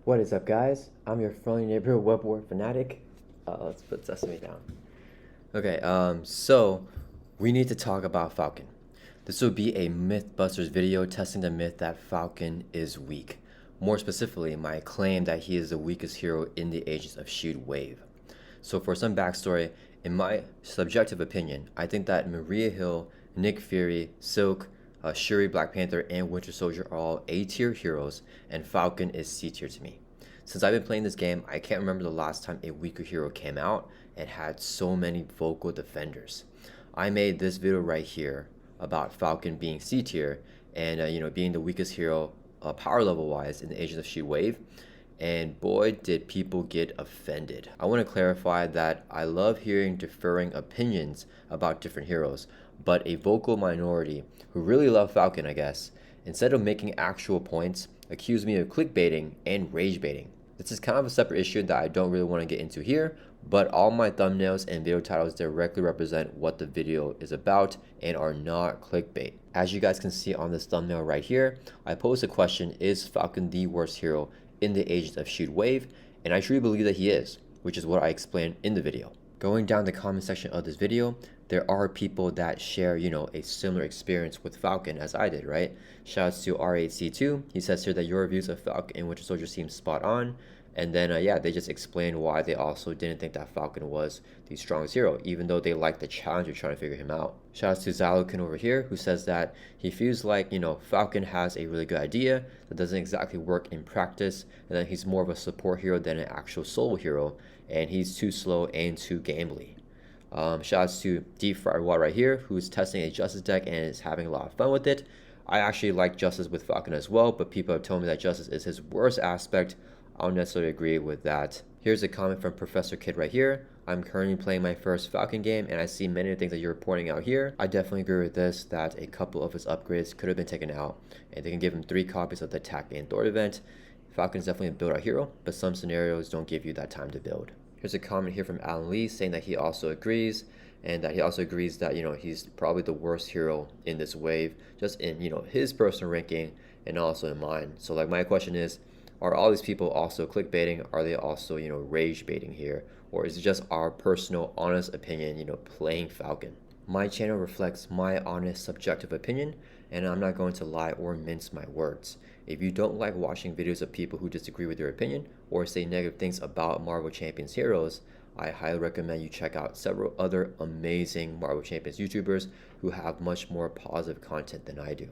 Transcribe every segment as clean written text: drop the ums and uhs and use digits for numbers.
What is up, guys? I'm your friendly neighborhood web war Fanatic. Let's put Sesame down. Okay, so we need to talk about Falcon. This will be a MythBusters video testing the myth that Falcon is weak. More specifically, my claim that he is the weakest hero in the Agents of S.H.I.E.L.D. wave. So for some backstory, in my subjective opinion, I think that Maria Hill, Nick Fury, Silk, Shuri, Black Panther, and Winter Soldier are all A-tier heroes, and Falcon is C-tier to me. Since I've been playing this game, I can't remember the last time a weaker hero came out and had so many vocal defenders. I made this video right here about Falcon being C-tier and being the weakest hero power level wise in the Agents of S.H.I.E.L.D. wave, and boy did people get offended. I want to clarify that I love hearing differing opinions about different heroes, but a vocal minority who really love Falcon, I guess, instead of making actual points, accused me of clickbaiting and rage baiting. This is kind of a separate issue that I don't really want to get into here, but all my thumbnails and video titles directly represent what the video is about and are not clickbait. As you guys can see on this thumbnail right here, I posed a question: is Falcon the worst hero in the Agents of S.H.I.E.L.D. wave? And I truly believe that he is, which is what I explained in the video. Going down the comment section of this video, there are people that share, a similar experience with Falcon as I did, right? Shouts to R8C2. He says here that your reviews of Falcon and Winter Soldier seem spot on. And then, they just explained why they also didn't think that Falcon was the strongest hero, even though they liked the challenge of trying to figure him out. Shouts to Xylokin over here, who says that he feels like, Falcon has a really good idea that doesn't exactly work in practice, and that he's more of a support hero than an actual solo hero, and he's too slow and too gambly. Shouts to Deep Fried Water right here, who's testing a Justice deck and is having a lot of fun with it. I actually like Justice with Falcon as well, but people have told me that Justice is his worst aspect. I don't necessarily agree with that. Here's a comment from Professor Kid right here. I'm currently playing my first Falcon game, and I see many of the things that you're pointing out here. I definitely agree with this, that a couple of his upgrades could have been taken out, and they can give him 3 copies of the Attack and Thor event. Falcon is definitely a build-out hero, but some scenarios don't give you that time to build. Here's a comment here from Alan Lee saying that he also agrees, and that he also agrees that, he's probably the worst hero in this wave, just in, his personal ranking and also in mine. So, my question is, are all these people also clickbaiting? Are they also, rage baiting here? Or is it just our personal, honest opinion, playing Falcon? My channel reflects my honest, subjective opinion, and I'm not going to lie or mince my words. If you don't like watching videos of people who disagree with your opinion or say negative things about Marvel Champions heroes, I highly recommend you check out several other amazing Marvel Champions YouTubers who have much more positive content than I do.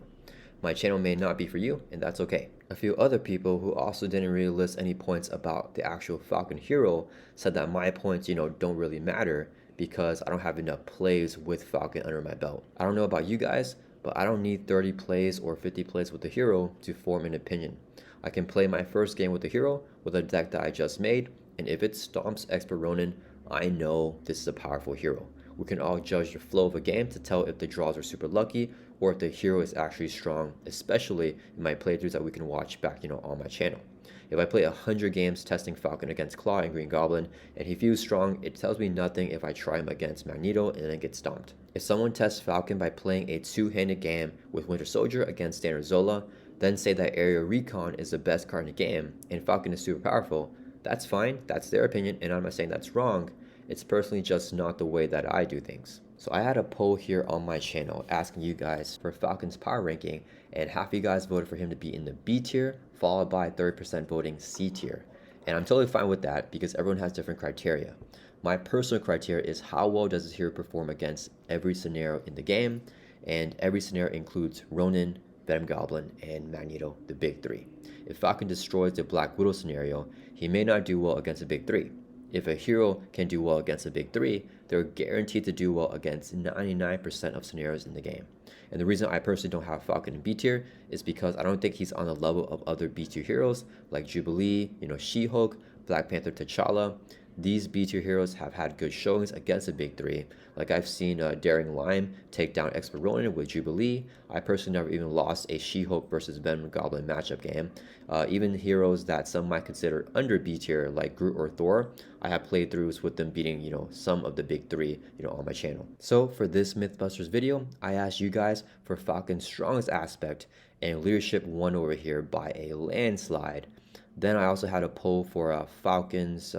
My channel may not be for you, and that's okay. A few other people who also didn't really list any points about the actual Falcon hero said that my points, don't really matter because I don't have enough plays with Falcon under my belt. I don't know about you guys, but I don't need 30 plays or 50 plays with the hero to form an opinion. I can play my first game with the hero with a deck that I just made, and if it stomps Expert Ronan, I know this is a powerful hero. We can all judge the flow of a game to tell if the draws are super lucky or if the hero is actually strong, especially in my playthroughs that we can watch back, on my channel. If I play 100 games testing Falcon against Claw and Green Goblin and he feels strong, it tells me nothing if I try him against Magneto and then get stomped. If someone tests Falcon by playing a two-handed game with Winter Soldier against Standard Zola, then say that Aerial Recon is the best card in the game and Falcon is super powerful, that's fine, that's their opinion, and I'm not saying that's wrong. It's personally just not the way that I do things. So I had a poll here on my channel asking you guys for Falcon's power ranking, and half of you guys voted for him to be in the B tier, followed by 30% voting C tier. And I'm totally fine with that because everyone has different criteria. My personal criteria is how well does this hero perform against every scenario in the game, and every scenario includes Ronan, Venom Goblin, and Magneto, the big 3. If Falcon destroys the Black Widow scenario, he may not do well against the big 3. If a hero can do well against the big 3, they're guaranteed to do well against 99% of scenarios in the game. And the reason I personally don't have Falcon in B tier is because I don't think he's on the level of other B tier heroes like Jubilee, She-Hulk, Black Panther, T'Challa. These B tier heroes have had good showings against the big 3. Like I've seen Daring Lime take down Expert Ronan with Jubilee. I personally never even lost a She-Hulk versus Venom Goblin matchup game. Even heroes that some might consider under B tier like Groot or Thor, I have playthroughs with them beating, some of the big 3, on my channel. So for this MythBusters video, I asked you guys for Falcon's strongest aspect, and leadership won over here by a landslide. Then I also had a poll for Falcon's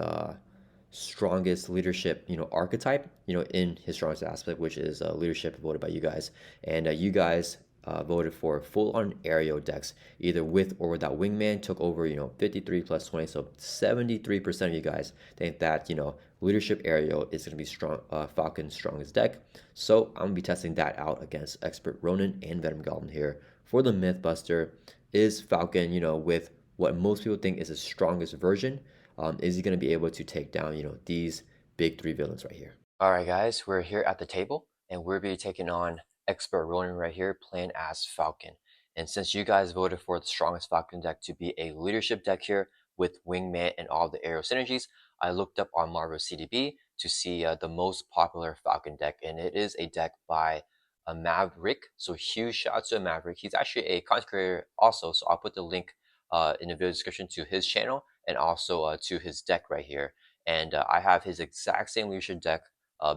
strongest leadership, archetype, in his strongest aspect, which is leadership, voted by you guys. And you guys voted for full-on aerial decks, either with or without wingman. Took over, 53 plus 20, so 73% of you guys think that, leadership aerial is going to be strong, Falcon's strongest deck. So I'm gonna be testing that out against expert Ronan and Venom Goblin here for the Mythbuster. Is Falcon, with what most people think is his strongest version, is he going to be able to take down, these big three villains right here? All right, guys, we're here at the table, and we'll be taking on expert Ronan right here, playing as Falcon. And since you guys voted for the strongest Falcon deck to be a leadership deck here with Wingman and all the aerial synergies, I looked up on Marvel CDB to see the most popular Falcon deck, and it is a deck by a Maverick. So huge shout out to Maverick. He's actually a content creator also, so I'll put the link in the video description to his channel and also to his deck right here. And I have his exact same leadership deck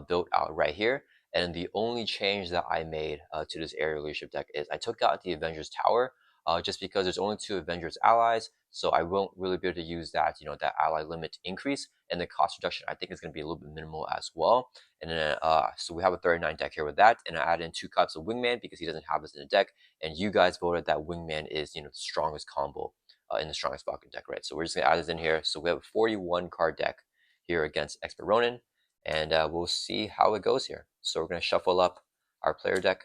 built out right here. And the only change that I made to this aerial leadership deck is I took out the Avengers Tower just because there's only 2 Avengers allies, so I won't really be able to use that, that ally limit increase, and the cost reduction I think is going to be a little bit minimal as well. And then, so we have a 39 deck here with that, and I added in 2 cups of Wingman because he doesn't have this in the deck, and you guys voted that Wingman is, the strongest combo in the strongest Falcon deck, right? So we're just going to add this in here. So we have a 41 card deck here against Expert Ronan, and we'll see how it goes here. So we're going to shuffle up our player deck,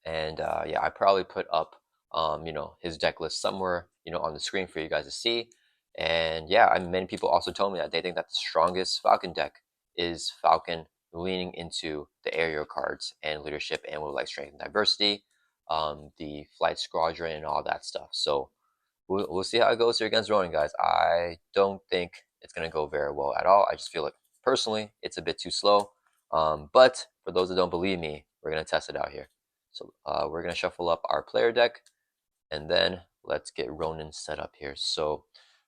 and yeah, I probably put up his deck list somewhere on the screen for you guys to see. And yeah, many people also told me that they think that the strongest Falcon deck is Falcon leaning into the aerial cards and leadership and with like strength and diversity, the flight squadron and all that stuff. So we'll see how it goes here against Ronan, guys. I don't think it's going to go very well at all. I just feel like, personally, it's a bit too slow. But for those that don't believe me, we're going to test it out here. So we're going to shuffle up our player deck, and then let's get Ronan set up here. So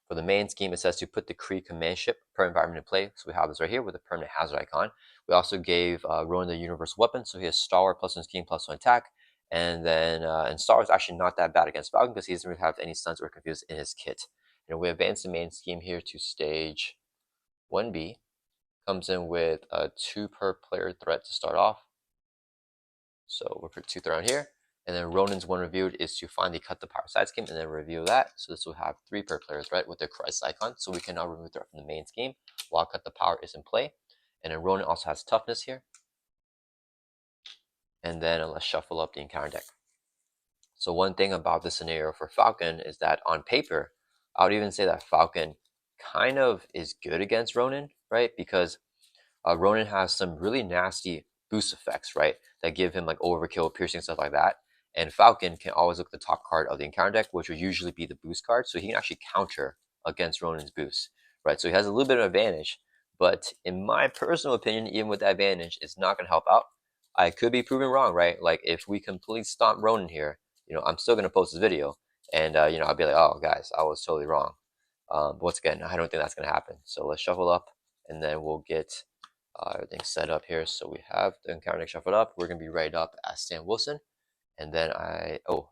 for the main scheme, it says to put the Kree command ship per environment in play. So we have this right here with a permanent hazard icon. We also gave Ronan the universal weapon. So he has Star plus 1 scheme plus 1 attack. And then, and Star is actually not that bad against Falcon because he doesn't really have any stuns or confused in his kit. And we advance the main scheme here to stage 1B. Comes in with a 2 per player threat to start off. So we'll put 2 threat on here. And then Ronan's one reviewed is to finally cut the power side scheme and then review that. So this will have 3 per player threat with the crisis icon. So we can now remove threat from the main scheme while cut the power is in play. And then Ronan also has toughness here. And then let's shuffle up the encounter deck. So one thing about this scenario for Falcon is that on paper, I would even say that Falcon kind of is good against Ronan, right? Because Ronan has some really nasty boost effects, right? That give him like overkill, piercing, stuff like that. And Falcon can always look at the top card of the encounter deck, which would usually be the boost card. So he can actually counter against Ronan's boost, right? So he has a little bit of advantage. But in my personal opinion, even with that advantage, it's not going to help out. I could be proven wrong, right? Like if we completely stomp Ronan here, I'm still going to post this video. And, I'll be like, oh, guys, I was totally wrong. But once again, I don't think that's going to happen. So let's shuffle up, and then we'll get everything set up here. So we have the encounter deck shuffled up. We're going to be right up as Sam Wilson. And then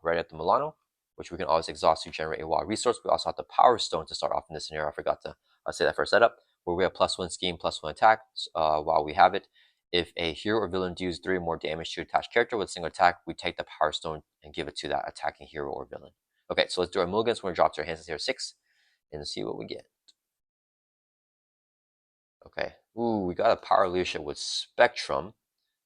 right at the Milano, which we can always exhaust to generate a wild resource. We also have the Power Stone to start off in this scenario. I forgot to say that for setup, where we have +1 scheme, +1 attack while we have it. If a hero or villain deals 3 or more damage to attached character with a single attack, we take the Power Stone and give it to that attacking hero or villain. Okay, so let's do our mulligans. We're going to drop to our hands here 6 and see what we get. Okay, ooh, we got a power leadership with Spectrum.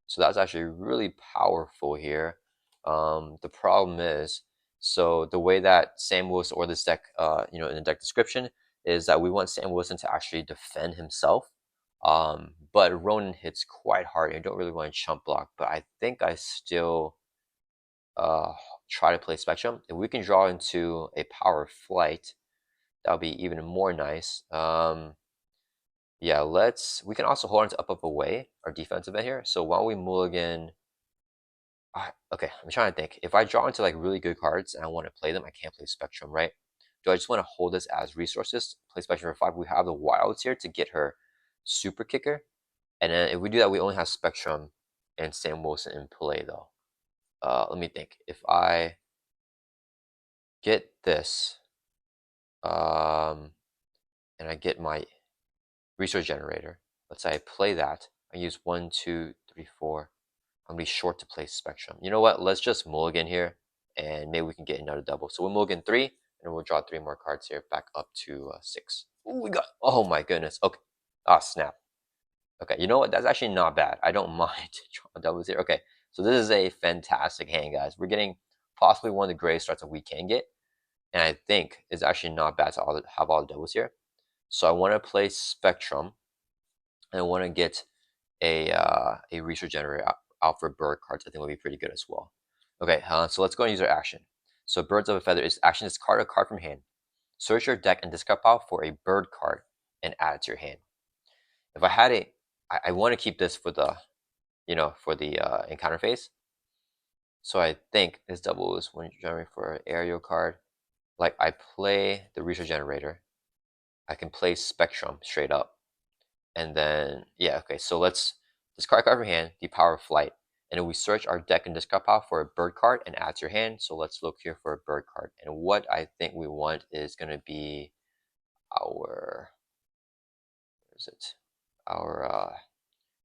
So that's actually really powerful here. The problem is, so the way that Sam Wilson or this deck, in the deck description, is that we want Sam Wilson to actually defend himself. But Ronan hits quite hard. I don't really want to chump block, but I think I still try to play Spectrum. If we can draw into a power flight, that'll be even more nice. Yeah, we can also hold on to up away, our defensive end here. So while we mulligan, okay, I'm trying to think. If I draw into like really good cards and I want to play them, I can't play Spectrum, right? Do I just want to hold this as resources, play Spectrum for 5? We have the wilds here to get her super kicker. And then if we do that, we only have Spectrum and Sam Wilson in play though. Let me think. If I get this, and I get my resource generator. Let's say I play that. I use 1, 2, 3, 4. I'm gonna be short to play Spectrum. You know what? Let's just mulligan here, and maybe we can get another double. So we'll mulligan 3, and we'll draw 3 more cards here, back up to 6. Ooh, we got. Oh my goodness. Okay. Ah, snap. Okay. You know what? That's actually not bad. I don't mind drawing doubles here. Okay. So this is a fantastic hand, guys. We're getting possibly one of the greatest starts that we can get, and I think it's actually not bad to have all the doubles here. So I want to play Spectrum, and I want to get a research generator out for bird cards. I think would be pretty good as well. Okay, so let's go and use our action. So Birds of a Feather is action is card a card from hand. Search your deck and discard pile for a bird card and add it to your hand. If I had I want to keep this for the for the encounter phase. So I think this double is when you generate for an aerial card. Like I play the research generator. I can play Spectrum straight up. And then, yeah, okay, so let's discard a card from hand, the Power of Flight. And then we search our deck and discard pile for a bird card and add to your hand. So let's look here for a bird card. And what I think we want is going to be our, where is it? Our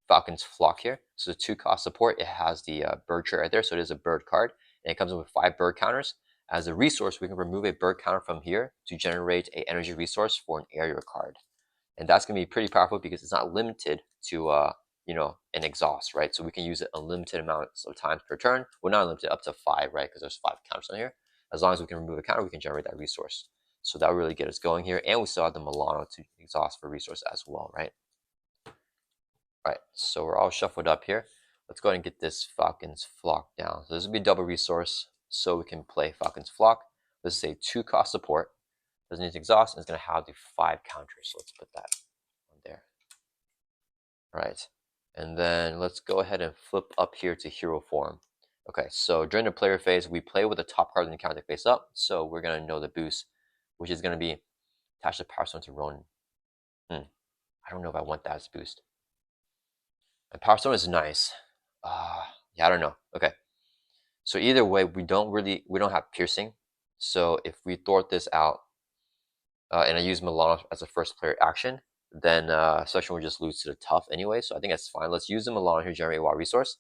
Falcon's Flock here. So the 2-cost support, it has the bird trait right there. So it is a bird card. And it comes with 5 bird counters. As a resource, we can remove a bird counter from here to generate an energy resource for an area card. And that's going to be pretty powerful because it's not limited to an exhaust, right? So we can use it unlimited amounts of times per turn. Well, not unlimited, up to 5, right? Because there's 5 counters on here. As long as we can remove a counter, we can generate that resource. So that will really get us going here. And we still have the Milano to exhaust for resource as well, right? All right, so we're all shuffled up here. Let's go ahead and get this Falcon's Flock down. So this will be double resource, so we can play Falcon's Flock. This is a 2-cost support. Doesn't need to exhaust, and it's going to have the 5 counters. So let's put that on there. All right, and then let's go ahead and flip up here to hero form. Okay, so during the player phase, we play with the top card in the counter face up. So we're going to know the boost, which is going to be attach the Power Stone to Ronan. I don't know if I want that as boost. And Power Stone is nice. Yeah, I don't know. Okay, so either way, we don't have piercing. So if we thwart this out, and I use Milano as a first player action, then Section will just lose to the tough anyway. So I think that's fine. Let's use the Milano here to generate a wild resource.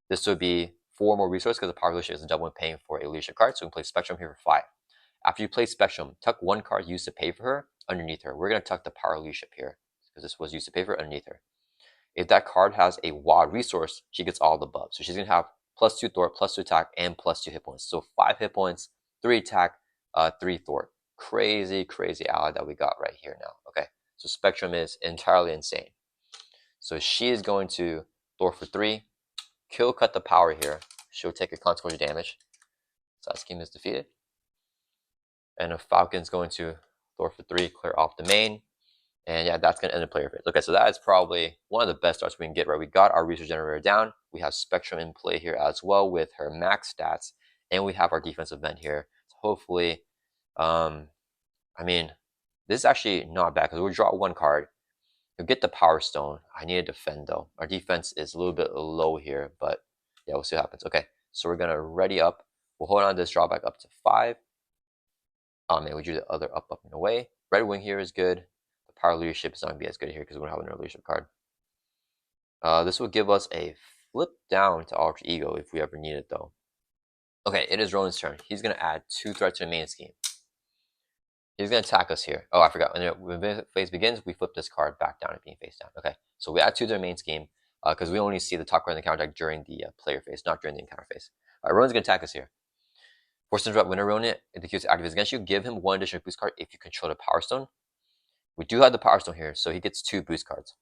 This would be 4 more resources because the power leadership is a double and paying for a leadership card. So we can play Spectrum here for 5. After you play Spectrum, tuck 1 card used to pay for her underneath her. We're going to tuck the power leadership here because this was used to pay for her underneath her. If that card has a wild resource, she gets all the buffs. So she's going to have +2 thwart, +2 attack, and +2 hit points. So 5 hit points, 3 attack, 3 thwart. Crazy ally that we got right here now. Okay, so Spectrum is entirely insane. So she is going to thwart for 3, kill cut the power here. She'll take a consequential damage. So that scheme is defeated. And a Falcon's going to thwart for 3, clear off the main. And yeah, that's going to end the player phase. Okay, so that is probably one of the best starts we can get, right? We got our resource generator down. We have Spectrum in play here as well with her max stats. And we have our defensive vent here. So hopefully, I mean, this is actually not bad because we'll draw 1 card. You'll get the Power Stone. I need to defend though. Our defense is a little bit low here, but yeah, we'll see what happens. Okay, so we're going to ready up. We'll hold on to this drawback up to 5. Oh man, we drew the other up and away. Red Wing here is good. Power leadership is not going to be as good here because we don't have another leadership card. This will give us a flip down to Alter Ego if we ever need it though. Okay, it is Ronan's turn. He's going to add 2 threats to the main scheme. He's going to attack us here. Oh, I forgot. When the phase begins, we flip this card back down and being face down. Okay, so we add 2 to the main scheme because we only see the top card in the counter deck during the player phase, not during the encounter phase. All right, Ronan's going to attack us here. Force interrupt when Ronan executes activates against you. Give him 1 additional boost card if you control the Power Stone. We do have the Power Stone here, so he gets 2 boost cards.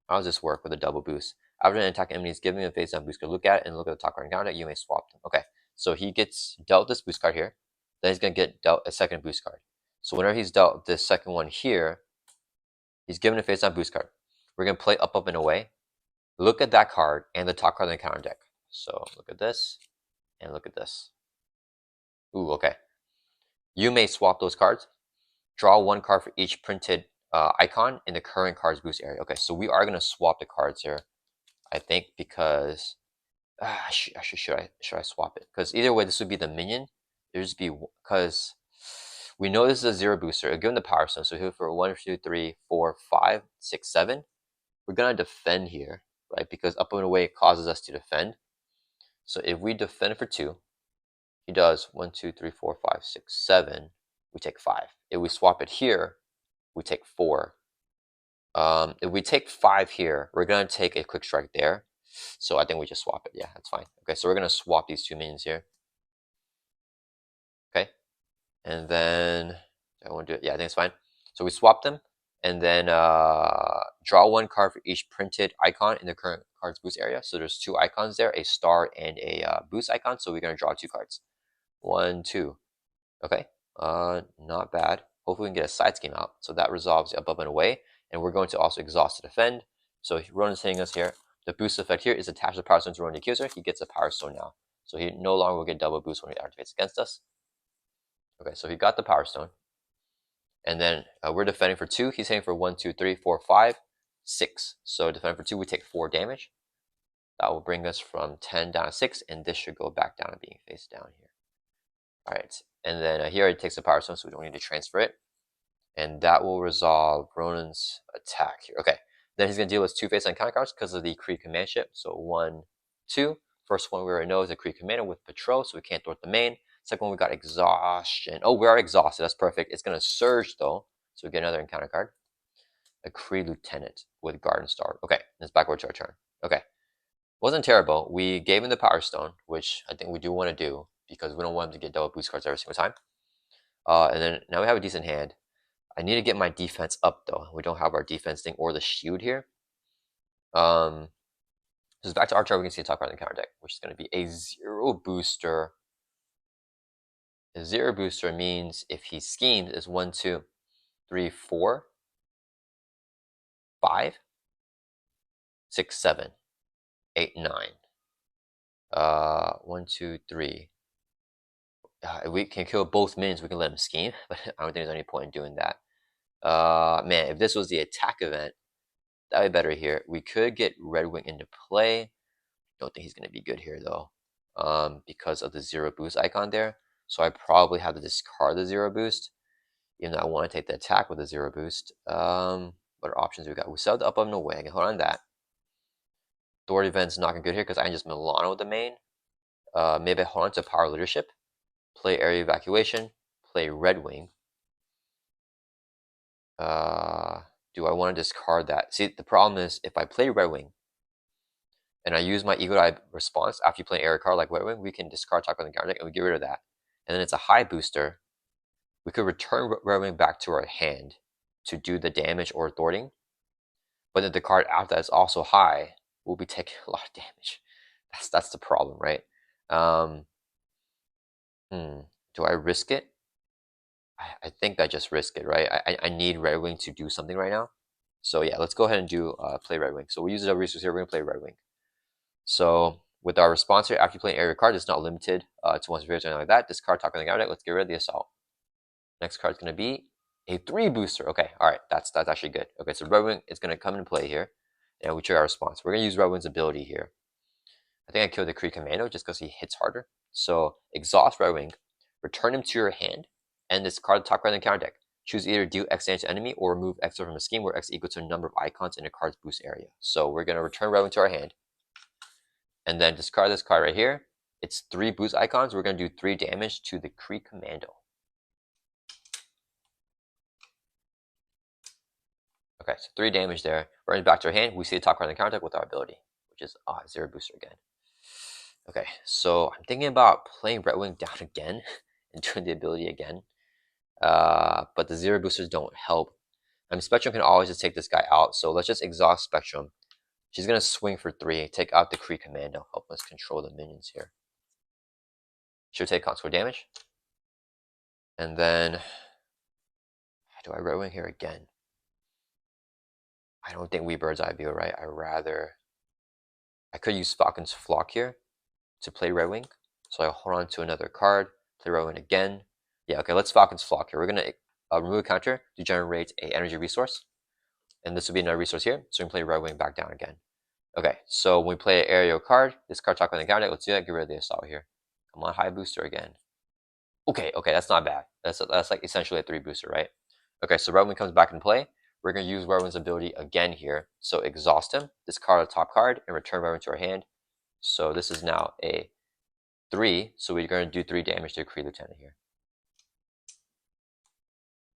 How does this work with a double boost? After an attack enemy is given a face down boost card, look at it and look at the top card and counter, you may swap them. Okay, so he gets dealt this boost card here. Then he's going to get dealt a second boost card. So whenever he's dealt this second one here, he's given a face down boost card. We're going to play up and away. Look at that card and the top card in the counter deck. So look at this and look at this. Ooh, okay. You may swap those cards. Draw 1 card for each printed icon in the current card's boost area. Okay, so we are going to swap the cards here, I think, because should I swap it? Because either way, this would be the minion. There'd just be because we know this is a 0 booster. Given the power stone, so here for 1, 2, 3, 4, 5, 6, 7. We're gonna defend here, right? Because up and away causes us to defend. So if we defend for 2, he does 1, 2, 3, 4, 5, 6, 7. We take 5. If we swap it here, we take 4. If we take 5 here, we're gonna take a quick strike there. So I think we just swap it. Yeah, that's fine. Okay, so we're gonna swap these 2 minions here. Okay, and then I want to do it. Yeah, I think it's fine. So we swap them, and then draw 1 card for each printed icon in the current card's boost area. So there's 2 icons there, a star and a boost icon. So we're gonna draw 2 cards. 1, 2. Okay, not bad. Hopefully we can get a side scheme out. So that resolves above and away, and we're going to also exhaust to defend. So Ronan's hitting us here. The boost effect here is attached to the power stone to Ronan the accuser. He gets a power stone now, so he no longer will get double boost when he activates against us. Okay, so he got the power stone. And then we're defending for 2. He's hitting for 1, 2, 3, 4, 5, 6. So defending for 2, we take 4 damage. That will bring us from 10 down to 6, and this should go back down to being face down here. All right, and then here it takes a power stone, so we don't need to transfer it. And that will resolve Ronan's attack here. Okay, then he's going to deal with 2 face on counter cards because of the Kree command ship. So 1, 2. First one we already know is a Kree commander with patrol, so we can't thwart the main. Second one, we got exhaustion. Oh, we are exhausted. That's perfect. It's going to surge, though, so we get another encounter card. A Kree lieutenant with Garden Star. Okay, it's backward to our turn. Okay, wasn't terrible. We gave him the power stone, which I think we do want to do because we don't want him to get double boost cards every single time. And then now we have a decent hand. I need to get my defense up, though. We don't have our defense thing or the shield here. So back to Archer, we can see a top card in the counter deck, which is going to be a 0 booster. A 0 booster means if he schemes is 1, 2, 3, 4, 5, 6, 7, 8, 9. 1, 2, 3. If we can kill both minions, we can let him scheme, but I don't think there's any point in doing that. Man, if this was the attack event, that would be better here. We could get Red Wing into play. Don't think he's going to be good here, though, because of the 0 boost icon there. So I probably have to discard the 0 boost, even though I want to take the attack with the 0 boost. What are options we got? We sell the up and away. I can hold on to that. Thwart event's not good here because I can just Milano with the main. Maybe I hold on to power leadership. Play area evacuation. Play Red Wing. Do I want to discard that? See, the problem is if I play Red Wing and I use my Eagle Eye response after you play an area card like Red Wing, we can discard top card in the counter deck and we get rid of that. And then it's a high booster. We could return Red Wing back to our hand to do the damage or thwarting. But if the card after that is also high, we'll be taking a lot of damage. That's the problem, right? Do I risk it? I think I just risk it, right? I need Red Wing to do something right now. So yeah, let's go ahead and do play Red Wing. So we use the resource here. We're gonna play Red Wing. So with our response here, after you play an area card, it's not limited to one sphere or anything like that. Discard top of the counter deck. Let's get rid of the assault. Next card is gonna be a 3 booster. Okay, all right, that's actually good. Okay, so Red Wing is gonna come into play here, and we trigger our response. We're gonna use Red Wing's ability here. I think I killed the Kree Commando just because he hits harder. So exhaust Red Wing, return him to your hand, and discard the top card in the counter deck. Choose either deal X damage to enemy or remove X from a scheme where X equals to the number of icons in a card's boost area. So we're gonna return Red Wing to our hand, and then discard this card right here. It's 3 boost icons. We're gonna do 3 damage to the Kree Commando. Okay, so 3 damage there. We're back to our hand. We see the top card in the counter deck with our ability, which is 0 booster again. Okay, so I'm thinking about playing Red Wing down again and doing the ability again. But the 0 boosters don't help. I mean, Spectrum can always just take this guy out, so let's just exhaust Spectrum. She's going to swing for 3, take out the Kree Commando, help us control the minions here. She'll take consequent damage. And then, do I Red Wing here again? I don't think we Bird's Eye View, right? I could use Falcon's Flock here to play Red Wing. So I hold on to another card, play Red Wing again. Yeah, okay, let's Falcon's Flock here. We're going to remove a counter to generate an energy resource. And this will be another resource here, so we can play Red Wing back down again. Okay, so when we play an aerial card, this card top on the counter deck, let's do that, get rid of the assault here. Come on, high booster again. Okay, that's not bad. That's like essentially a 3 booster, right? Okay, so Redwing comes back in play. We're gonna use Redwing's ability again here. So exhaust him, discard a top card, and return Redwing to our hand. So this is now a 3. So we're gonna do 3 damage to Kree Lieutenant here.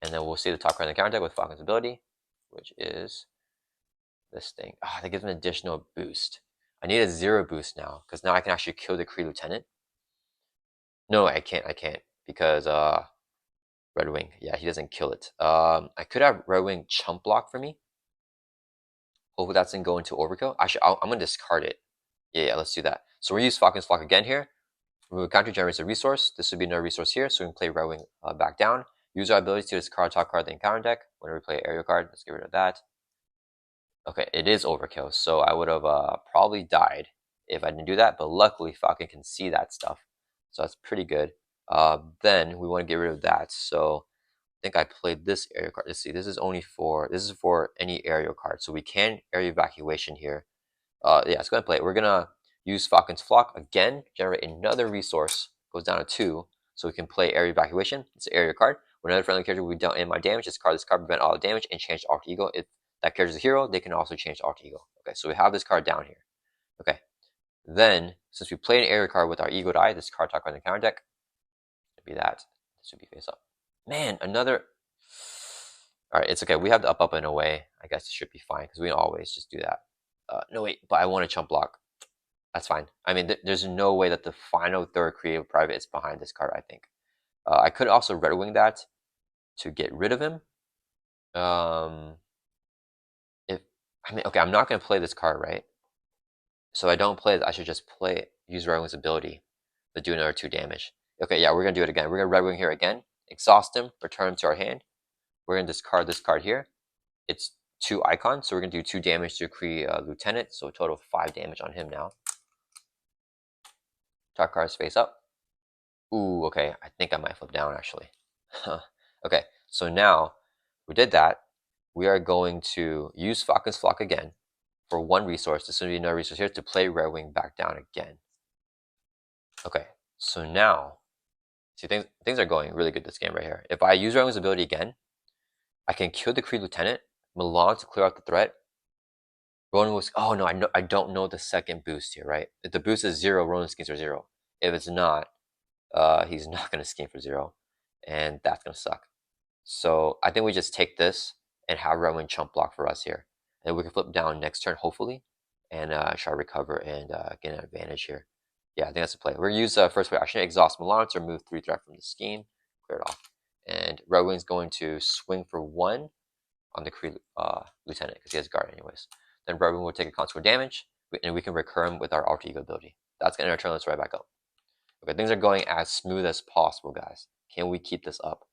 And then we'll see the top card in the counter deck with Falcon's ability, which is this thing. Ah, that gives him an additional boost. I need a 0 boost now, because now I can actually kill the Kree Lieutenant. No, I can't, because Red Wing, yeah, he doesn't kill it. I could have Red Wing chump block for me. Hopefully that's gonna go into overkill. Actually, I'm gonna discard it. Yeah, let's do that. So we use Falcon's Flock again here. Remove counter generates a resource. This would be another resource here, so we can play Red Wing back down. Use our ability to discard top card of the encounter deck. Whenever we play an aerial card, let's get rid of that. Okay, it is overkill, so I would have probably died if I didn't do that, but luckily Falcon can see that stuff, so that's pretty good. Then we want to get rid of that, so I think I played this aerial card. Let's see, this is for any aerial card, so we can area evacuation here. Yeah, let's go ahead and play it. We're gonna use Falcon's Flock again, generate another resource, goes down to 2, so we can play area evacuation. It's an area card. When another friendly character will be dealt in my damage, this card prevent all the damage and change alter ego. If that character is a hero, they can also change alter ego. Okay, so we have this card down here. Okay, then since we played an area card with our ego die, this card talk on the counter deck. It'd be that. This would be face up. Man, another. All right, it's okay. We have the up in a way. I guess it should be fine because we always just do that. No wait, but I want a chump block. That's fine. I mean, there's no way that the final third creative private is behind this card, I think. I could also Red Wing that to get rid of him. Okay, I'm not going to play this card, right? So I don't play it. I should just use Red Wing's ability to do another 2 damage. Okay, yeah, we're going to do it again. We're going to Red Wing here again. Exhaust him, return him to our hand. We're going to discard this card here. It's 2 icons, so we're going to do 2 damage to Kree Lieutenant, so a total of 5 damage on him now. Top card's face up. Ooh, okay. I think I might flip down, actually. Okay, so now we did that. We are going to use Falcon's Flock again for 1 resource. This is going to be another resource here to play Red Wing back down again. Okay, so now, see, things are going really good this game right here. If I use Red Wing's ability again, I can kill the Kree Lieutenant, Milan to clear out the threat. Ronan was, oh no, I don't know the second boost here, right? If the boost is 0, Ronan skins for 0. If it's not, he's not going to skin for 0, and that's going to suck. So I think we just take this and have Red Wing chump block for us here. And we can flip down next turn, hopefully, and try to recover and get an advantage here. Yeah, I think that's the play. We're going to use first play action, exhaust Milan to remove 3 threat from the scheme, clear it off. And Red Wing's going to swing for 1 on the Kree Lieutenant because he has guard anyways. Then Red Wing will take a consequent damage, and we can recur him with our alter ego ability. That's going to turn us right back up. Okay, things are going as smooth as possible, guys. Can we keep this up?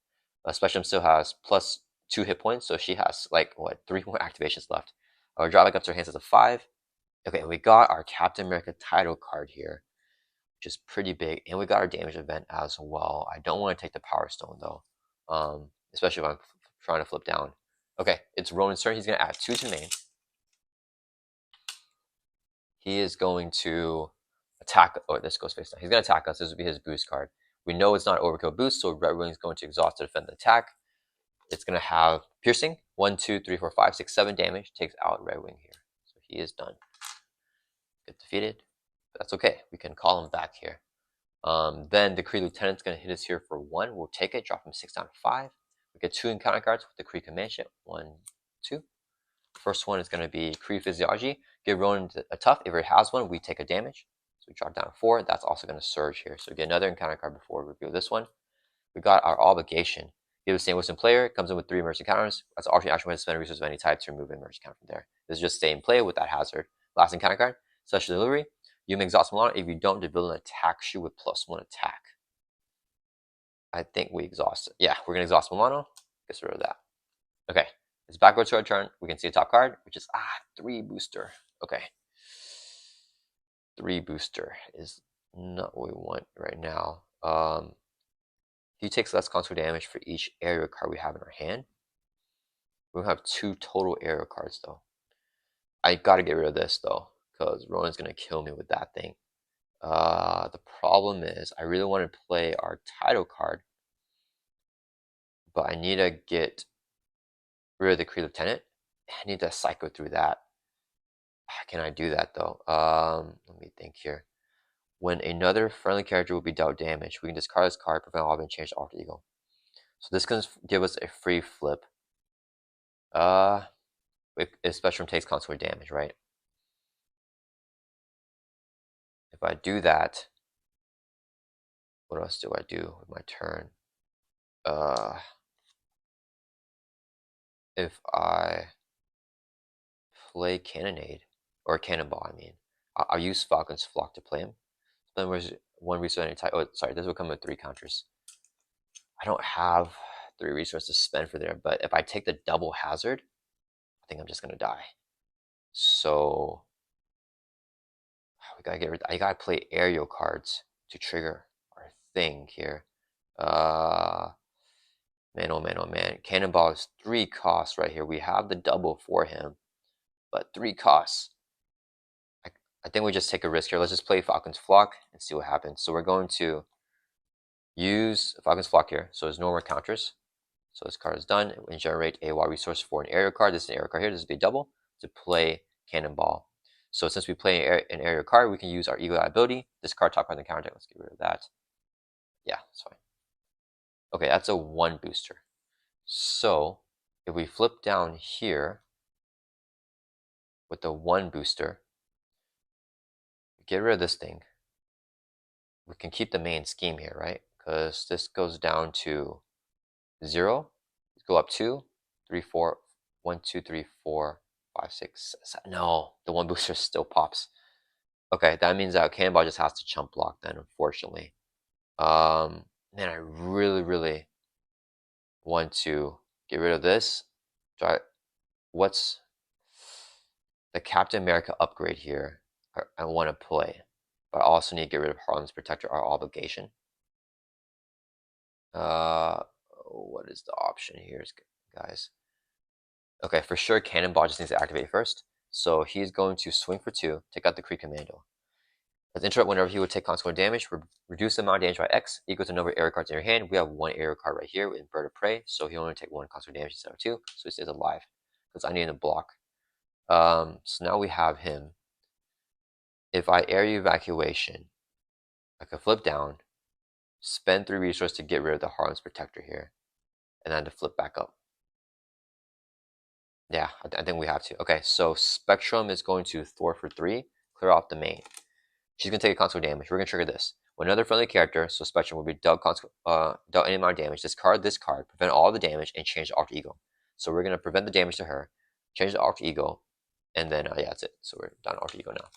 Spectrum still has plus 2 hit points, so she has like what 3 more activations left. Our drawback up to her hands is a 5. Okay, we got our Captain America title card here, which is pretty big, and we got our damage event as well. I don't want to take the Power Stone though, especially if I'm trying to flip down. Okay, it's Ronan's turn. He's gonna add 2 to main. He is going to attack. Oh, this goes face down. He's going to attack us. This will be his boost card. We know it's not overkill boost, so Red Wing is going to exhaust to defend the attack. It's going to have piercing 1, 2, 3, 4, 5, 6, 7 damage. Takes out Red Wing here, so he is done. Get defeated. But that's okay. We can call him back here. Then the Kree Lieutenant's going to hit us here for 1. We'll take it. Drop him 6 down to 5. We get 2 encounter cards with the Kree Command Ship. 1, 2. First one is going to be Kree Physiology. Give Ronan a tough. If he has one, we take a damage. So we drop down to 4. That's also going to surge here. So we get another encounter card before we reveal this one. We got our Obligation. Give the same Wisdom player. Comes in with 3 emergency counters. That's alternate action when spend a resource of any type to remove an emergency counter from there. This is just stay in play with that hazard. Last encounter card. Special Delivery. You may exhaust Milan. If you don't, the villain attacks you with +1 attack. I think we exhaust it. Yeah, we're going to exhaust Milano. Get rid of that. Okay. It's backwards to our turn. We can see the top card, which is 3 booster. Okay. 3 booster is not what we want right now. He takes less consequent damage for each area card we have in our hand. We have 2 total area cards though. I gotta get rid of this though, because Ronan's gonna kill me with that thing. The problem is I really want to play our title card, but I need to get rid of the Cree Lieutenant. I need to cycle through that. How can I do that though? Let me think here. When another friendly character will be dealt damage, we can discard this card, prevent all of it, and change the alter ego. So this can give us a free flip. If Spectrum takes consequent damage, right? If I do that, what else do I do with my turn? If I play Cannonade, or Cannonball, I mean, I'll use Falcon's Flock to play him. Then there's one resource any type. Oh, sorry, this will come with 3 counters. I don't have 3 resources to spend for there, but if I take the double hazard, I think I'm just gonna die. So we gotta get rid. I gotta play aerial cards to trigger our thing here. Man, oh man, oh man. Cannonball is 3 costs right here. We have the double for him, but 3 costs. I think we just take a risk here. Let's just play Falcon's Flock and see what happens. So we're going to use Falcon's Flock here. So there's no more counters. So this card is done. We generate a wild resource for an aerial card. This is an aerial card here. This is a double to play Cannonball. So since we play an aerial card, we can use our Eagle Eye ability. This card top card in the counter deck. Let's get rid of that. Yeah, that's fine. Okay, that's a 1 booster. So if we flip down here with the 1 booster, get rid of this thing. We can keep the main scheme here, right? Because this goes down to 0. Let's go up 2, 3, 4, 1, 2, 3, 4, 5, 6, 7. No, the 1 booster still pops. Okay, that means that Cannonball just has to chump block then, unfortunately. Man, I really want to get rid of this. What's the Captain America upgrade here? I want to play, but I also need to get rid of Harlem's Protector, our obligation. What is the option here, guys? Okay, for sure, Cannonball just needs to activate first. So he's going to swing for 2, take out the Kree Commando. Let's interrupt whenever he would take consequent damage. Reduce the amount of damage by X equal to the number of aerial cards in your hand. We have 1 aerial card right here with Bird of Prey, so he'll only take 1 consequent damage instead of 2, so he stays alive. Because I need him to block. So now we have him. If I area evacuation, I can flip down, spend 3 resources to get rid of the Harlem's Protector here, and then to flip back up. Yeah, I think we have to. Okay, so Spectrum is going to thwart for 3, clear off the main. She's going to take a consequent damage. We're going to trigger this. When another friendly character, so Spectrum, will be dealt any amount of damage, discard this card, prevent all the damage, and change the alter ego. So we're going to prevent the damage to her, change the alter ego, and then, yeah, that's it. So we're down alter ego now.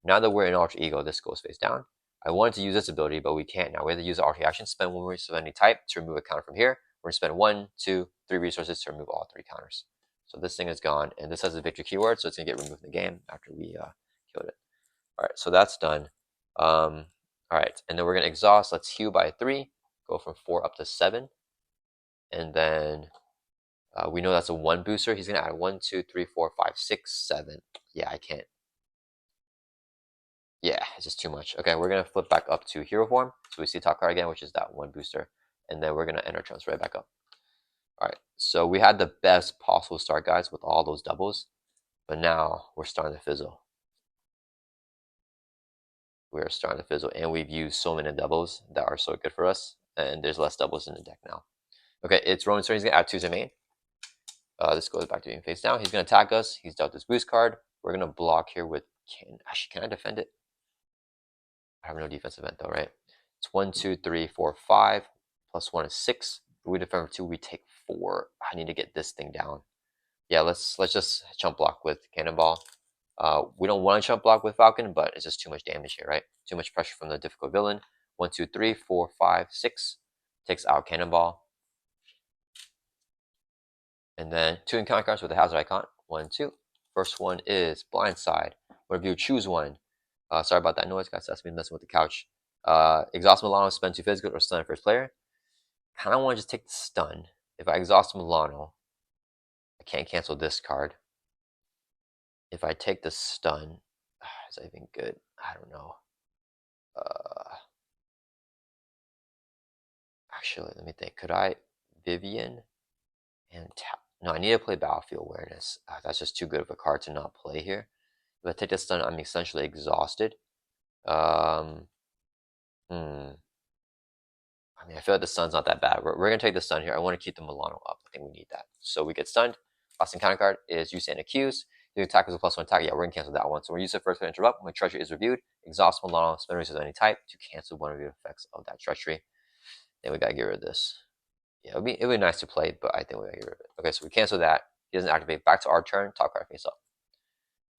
Now that we're in alter ego, this goes face down. I wanted to use this ability, but we can't now. We have to use the alter action, spend 1 resource of any type to remove a counter from here. We're going to spend 1, 2, 3 resources to remove all 3 counters. So this thing is gone, and this has a victory keyword, so it's going to get removed from the game after we killed it. All right, so that's done. All right, and then we're going to exhaust. Let's heal by 3, go from 4 up to 7. And then we know that's a 1 booster. He's going to add 1, 2, 3, 4, 5, 6, 7. Yeah, I can't. Yeah, it's just too much. Okay, we're going to flip back up to hero form. So we see top card again, which is that 1 booster. And then we're going to enter transfer right back up. All right, so we had the best possible start, guys, with all those doubles. But now we're starting to fizzle. We're starting to fizzle, and we've used so many doubles that are so good for us, and there's less doubles in the deck now. Okay, it's Ronan, so he's going to add 2 to main. This goes back to being face down. He's going to attack us. He's dealt this boost card. We're going to block here with... Actually, can I defend it? I have no defense event, though, right? It's 1, 2, 3, 4, 5. Plus 1 is 6. If we defend for 2, we take 4. I need to get this thing down. Yeah, let's just chump block with Cannonball. We don't want to chump block with Falcon, but it's just too much damage here, right? Too much pressure from the difficult villain. 1, 2, 3, 4, 5, 6. Takes out Cannonball. And then 2 encounter cards with the hazard icon. 1, 2. First one is Blindside. Whenever you choose one. Sorry about that noise, guys. That's me messing with the couch. Exhaust Milano, spend 2 physical, or stun first player. Kind of want to just take the stun. If I exhaust Milano, I can't cancel this card. If I take the stun, is that even good? I don't know. Actually, let me think. Could I Vivian and tap? No, I need to play Battlefield Awareness. That's just too good of a card to not play here. If I take the stun, I'm essentially exhausted. Um, hmm. I mean, I feel like the stun's not that bad. We're gonna take the stun here. I want to keep the Milano up. I think we need that. So we get stunned. Last encounter card is use and accuse. The attack is a +1 attack. Yeah, we're gonna cancel that one. So we use it first to interrupt. When treachery is reviewed, exhaust Milano, spend resources of any type to cancel one of the effects of that treachery. Then we gotta get rid of this. Yeah, it'd be nice to play, but I think we gotta get rid of it. Okay, so we cancel that. He doesn't activate. Back to our turn. Top card face up.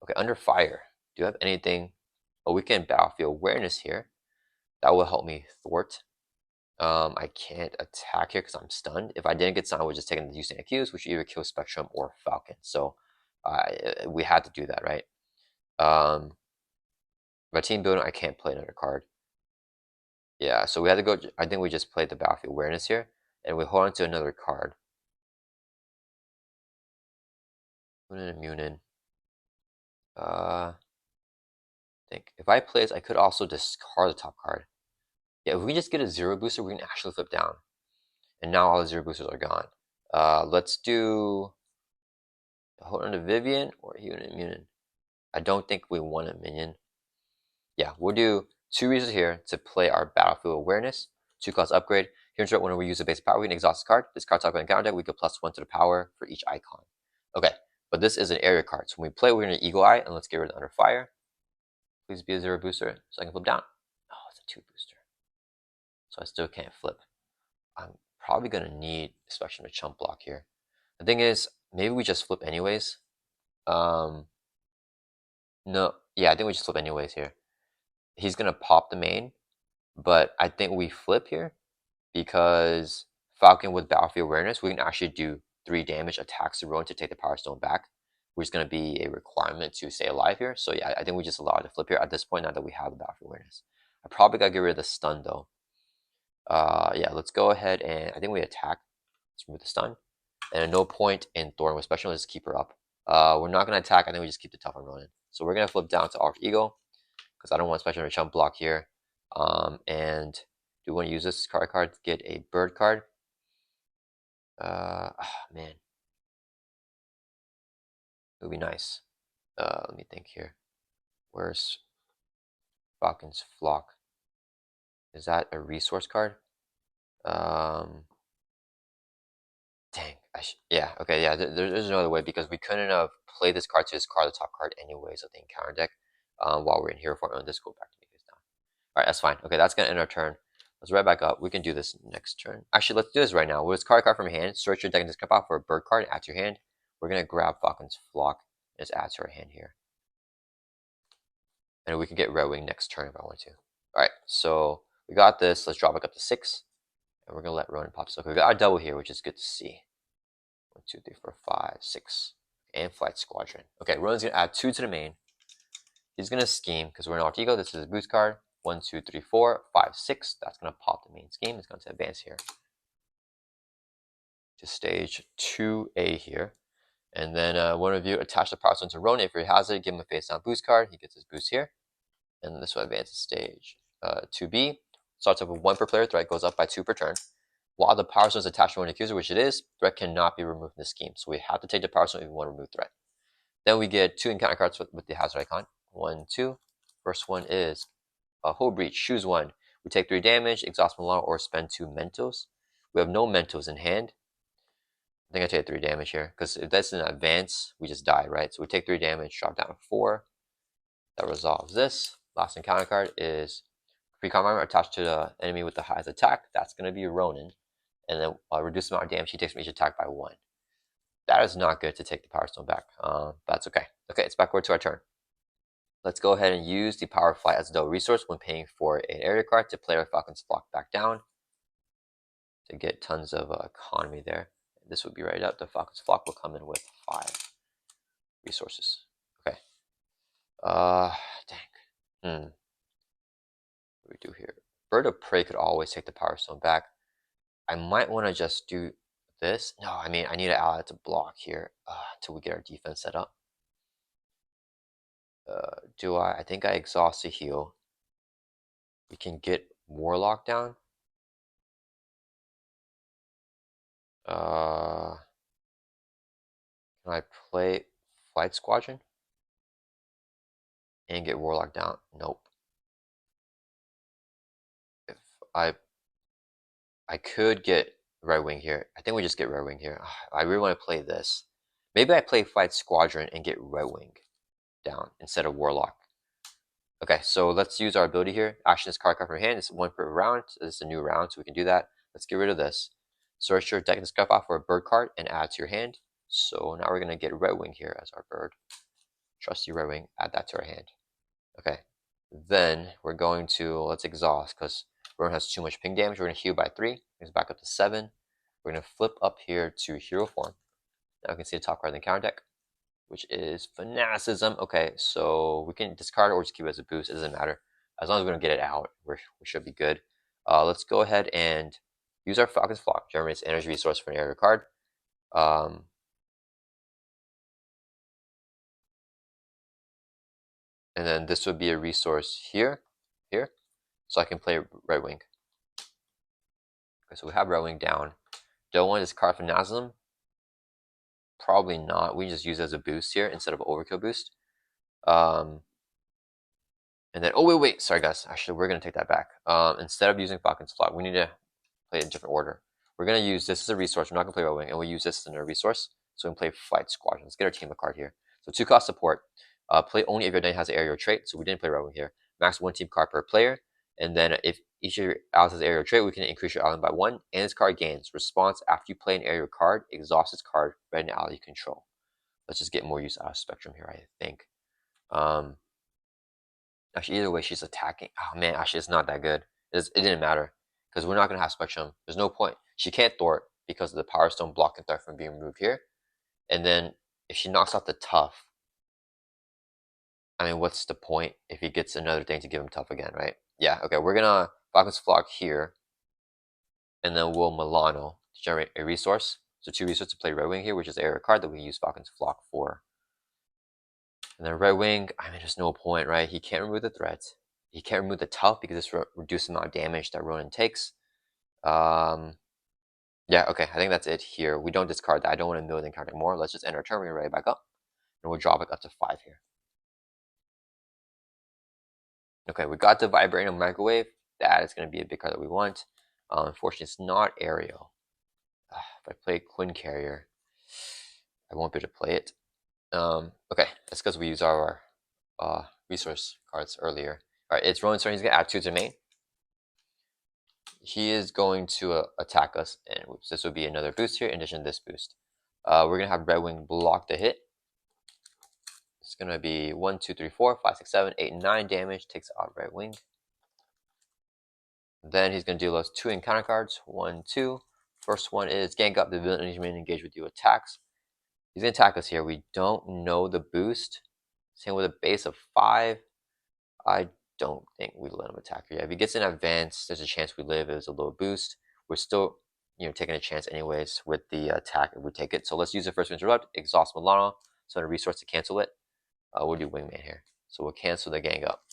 Okay, under fire. Do you have anything? Oh, we can Battlefield Awareness here. That will help me thwart. I can't attack here because I'm stunned. If I didn't get stunned, I would just take the using accused, which either kill Spectrum or Falcon. So we had to do that, right? My team building, I can't play another card. Yeah, so we had to go. I think we just played the Battlefield Awareness here, and we hold on to another card. Immune. I think if I play this, I could also discard the top card. Yeah, if we just get a 0 booster, we can actually flip down. And now all the 0 boosters are gone. Let's do hold on to Vivian or Human Immune. I don't think we want a minion. Yeah, we'll do 2 reasons here to play our Battlefield Awareness. 2 cost upgrade. Here in when we use a base power, we can exhaust this card. This card's top on counter deck, we get +1 to the power for each icon. Okay, but this is an area card. So when we play, we're going to Eagle Eye, and let's get rid of Under Fire. Please be a 0 booster so I can flip down. Oh, it's a 2 booster. So I still can't flip. I'm probably going to need Spectrum to chump block here. The thing is, maybe we just flip anyways. No, yeah, I think we just flip anyways here. He's going to pop the main, but I think we flip here because Falcon with Battlefield Awareness, we can actually do 3 damage attacks to Ronan to take the Power Stone back, which is going to be a requirement to stay alive here. So yeah, I think we just allow it to flip here at this point now that we have the Battlefield Awareness. I probably got to get rid of the stun though. Yeah, let's go ahead and I think we attack. Let's remove the stun. And at no point in Thorn with Special, let's keep her up. We're not going to attack. I think we just keep the tough on Ronan. So we're going to flip down to Arc Eagle because I don't want Special to chump block here. And do we want to use this card to get a bird card? Man. It would be nice. Let me think here. Where's Falcon's Flock? Is that a resource card? Dang. Yeah, okay, yeah, there's no other way because we couldn't have played this card to discard the top card anyways of the encounter deck while we're in here for this go back to me now. Alright, that's fine. Okay, that's gonna end our turn. Let's right back up. We can do this next turn. Actually, let's do this right now. We'll discard a card from your hand, search your deck and discard out for a bird card, add to your hand. We're gonna grab Falcon's Flock and just add to our hand here. And we can get Red Wing next turn if I want to. Alright, so we got this. Let's drop it up to 6. And we're gonna let Ronan pop. So we got our double here, which is good to see. 1, 2, 3, 4, 5, 6. And Flight Squadron. Okay, Ronan's gonna add 2 to the main. He's gonna scheme because we're in Alt Ego. This is a boost card. 1, 2, 3, 4, 5, 6. That's gonna pop the main scheme. It's going to advance here to stage 2A here. And then one of you attach the power stone to Ronan. If he has it, give him a face down boost card. He gets his boost here. And this will advance to stage 2B. Starts off with 1 per player. Threat goes up by 2 per turn. While the power stone is attached to an accuser, which it is, threat cannot be removed in this scheme. So we have to take the power stone if we want to remove threat. Then we get 2 encounter cards with the hazard icon. 1, 2. First one is a Hull Breach. Choose 1. We take 3 damage, exhaust Milano, or spend 2 Mentos. We have no Mentos in hand. I think I take 3 damage here, because if that's an advance, we just die, right? So we take 3 damage, drop down to 4. That resolves this. Last encounter card is free common armor attached to the enemy with the highest attack. That's going to be Ronan. And then reduce the amount of damage he takes from each attack by 1. That is not good to take the Power Stone back. That's okay. Okay, it's backward to our turn. Let's go ahead and use the Power Flight as a double resource when paying for an area card to play our Falcon's Flock back down to get tons of economy there. This would be right up. The Falcon's Flock will come in with 5 resources. Okay. Dang. What do we do here? Bird of Prey could always take the Power Stone back. I might want to just do this. No, I mean, I need an ally to block here until we get our defense set up. Do I? I think I exhaust the heal. we can get Warlock down. Can I play Flight Squadron and get Warlock down? Nope. If I could get Red Wing here. I think we just get Red Wing here. I really want to play this. Maybe I play Flight Squadron and get Red Wing down instead of Warlock. Okay, so let's use our ability here. Action is card from your hand. It's one per round. This is a new round, so we can do that. Let's get rid of this. Search your deck and scuff off for a bird card and add to your hand. So now we're going to get Red Wing here as our bird. Trusty Red Wing, add that to our hand. Okay, then we're going to, let's exhaust because Ronan has too much ping damage. We're going to heal by 3. It's back up to 7. We're going to flip up here to hero form. Now we can see the top card in the counter deck, which is Fanaticism. Okay, so we can discard it or just keep it as a boost. It doesn't matter. As long as we don't get it out, we should be good. Let's go ahead and use our Falcon's Flock. Generates energy resource for an area card. And then this would be a resource here. So I can play Red Wing. Okay, so we have Red Wing down. Don't want to discard Fanaticism. Probably not. We just use it as a boost here instead of overkill boost. And then, oh wait, sorry guys. Actually, we're gonna take that back. Instead of using Falcon's Flock, we need to play it in different order. We're gonna use this as a resource. We're not gonna play Red Wing, and we'll use this as a resource. So we can play Flight Squadron. Let's get our team a card here. So 2-cost support. Play only if your deck has an aerial trait. So we didn't play Red Wing here. Max 1 team card per player. And then if each of your allies has an aerial trait, we can increase your island by 1. And this card gains response after you play an aerial card. Exhaust this card. Red and ally control. Let's just get more use out of Spectrum here, I think. Actually, either way, she's attacking. Oh man, actually, it's not that good. It didn't matter because we're not gonna have Spectrum. There's no point. She can't thwart because of the Power Stone blocking threat from being removed here. And then if she knocks out the Tough, I mean, what's the point if he gets another thing to give him Tough again, right? Yeah. Okay, we're gonna Falcon's Flock here, and then we'll Milano to generate a resource. So 2 resources to play Red Wing here, which is area card that we use Falcon's Flock for. And then Red Wing, I mean, there's no point, right? He can't remove the threat. He can't remove the Tough because it's reduced the amount of damage that Ronan takes. Yeah, okay, I think that's it here. We don't discard that. I don't want to mill the card anymore. Let's just end our turn. We're ready back up. And we'll drop it up to 5 here. Okay, we got the Vibranium Microwave. That is going to be a big card that we want. Unfortunately, it's not Aerial. If I play Quinn Carrier, I won't be able to play it. Okay, that's because we used our resource cards earlier. All right, it's Ronan's turn. He's going to add 2 to main. He is going to attack us, and this would be another boost here in addition to this boost. We're going to have Red Wing block the hit. It's going to be 1, 2, 3, 4, 5, 6, 7, 8, 9 damage. Takes out Red Wing. Then he's going to deal us 2 encounter cards. 1, 2. First one is Gang Up. The villain enemy engage with you attacks. He's going to attack us here. We don't know the boost. Same with a base of 5. I don't think we let him attack here. If he gets an advance, there's a chance we live as a low boost. We're still, taking a chance anyways with the attack if we take it. So let's use it first to interrupt. Exhaust Milano. So a resource to cancel it. We'll do Wingman here. So we'll cancel the Gang Up.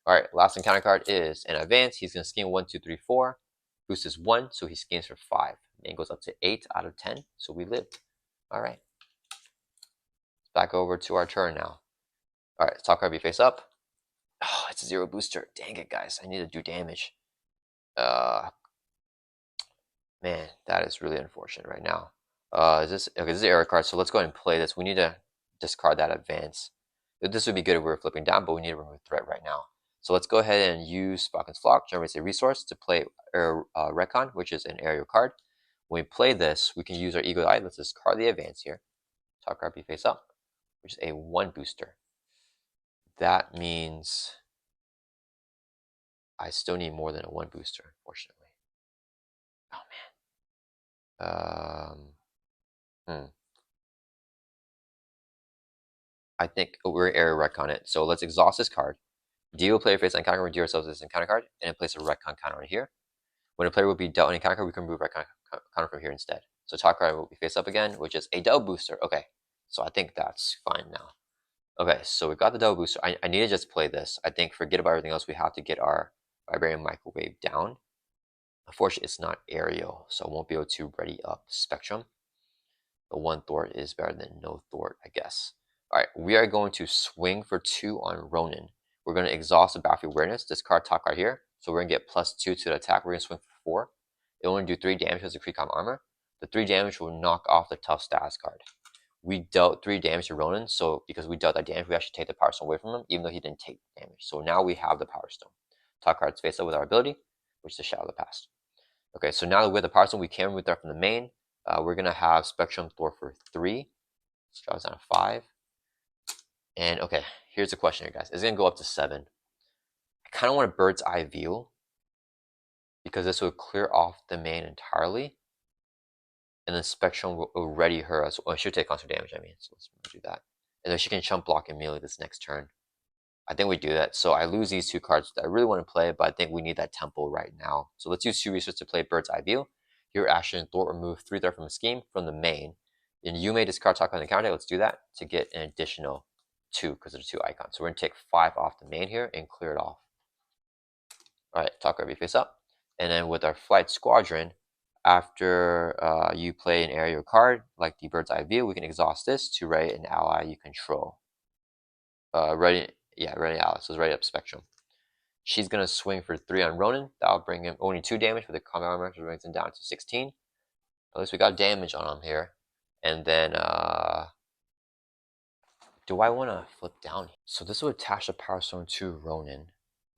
Alright, last encounter card is an advance. He's going to scheme 1, 2, 3, 4. Boost is 1, so he schemes for 5. And goes up to 8 out of 10. So we lived. Alright. Back over to our turn now. Alright, top card be face up. Oh, it's a 0 booster. Dang it, guys. I need to do damage. Man, that is really unfortunate right now. This is the error card, so let's go ahead and play this. We need to discard that advance. This would be good if we were flipping down, but we need to remove threat right now. So let's go ahead and use Falcon's Flock, generates a resource to play Recon, which is an aerial card. When we play this, we can use our Eagle Eye. Let's discard the advance here. Top card be face up, which is a 1 booster. That means I still need more than a 1 booster, unfortunately. Oh man. I think we're area Recon it. So let's exhaust this card. Deal player face encounter, redeem ourselves this encounter card, and then place a Recon counter on here. When a player will be dealt an encounter card, we can remove Recon counter from here instead. So top card will be face up again, which is a double booster. Okay, so I think that's fine now. Okay, so we got the double booster. I need to just play this. I think forget about everything else. We have to get our Vibranium Microwave down. Unfortunately, it's not aerial, so I won't be able to ready up Spectrum. The one thwart is better than no thwart, I guess. Alright, we are going to swing for 2 on Ronan. We're going to exhaust the battlefield awareness, discard top card here. So we're going to get +2 to the attack. We're going to swing for 4. It only do 3 damage as a Precom armor. The 3 damage will knock off the tough status card. We dealt 3 damage to Ronan, so because we dealt that damage, we actually take the Power Stone away from him, even though he didn't take damage. So now we have the Power Stone. Top cards face up with our ability, which is the Shadow of the Past. Okay, so now that we have the Power Stone, we can remove that from the main. We're going to have Spectrum Thor for 3. Let's drop down to 5. And okay, here's the question here, guys. It's going to go up to 7. I kind of want a bird's eye view because this will clear off the main entirely. And then Spectrum will ready her as well. She'll take constant damage, I mean. So let's do that. And then she can chump block immediately this next turn. I think we do that. So I lose these 2 cards that I really want to play, but I think we need that temple right now. So let's use 2 resources to play Bird's Eye View. Here, Asher and Thor remove 3 threat from the scheme from the main. And you may discard top on the counter. Let's do that to get an additional 2 because of the 2 icons. So we're going to take 5 off the main here and clear it off. Alright, top card face up. And then with our Flight Squadron, after you play an area card, like the Bird's Eye View, we can exhaust this to ready an ally you control. Ready ally, so it's ready up Spectrum. She's going to swing for 3 on Ronan. That'll bring him only 2 damage with the combat armor, which brings him down to 16. At least we got damage on him here. And then, do I want to flip down? So this will attach the Power Stone to Ronan.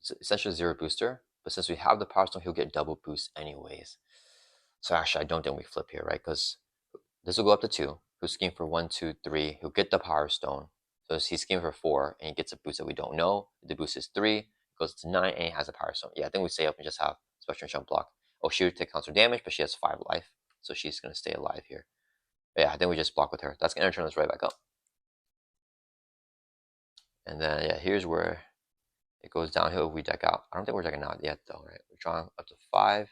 It's essentially 0 booster, but since we have the Power Stone, he'll get double boost anyways. So actually, I don't think we flip here, right? Because this will go up to 2. He'll scheme for 1, 2, 3. He'll get the Power Stone. So he's scheming for 4, and he gets a boost that we don't know. The boost is 3, goes to 9, and he has a Power Stone. Yeah, I think we stay up and just have Spectrum Jump Block. Oh, she would take counter damage, but she has 5 life, so she's going to stay alive here. But yeah, I think we just block with her. That's going to turn us right back up. And then, yeah, here's where it goes downhill if we deck out. I don't think we're decking out yet, though, right? We're drawing up to 5.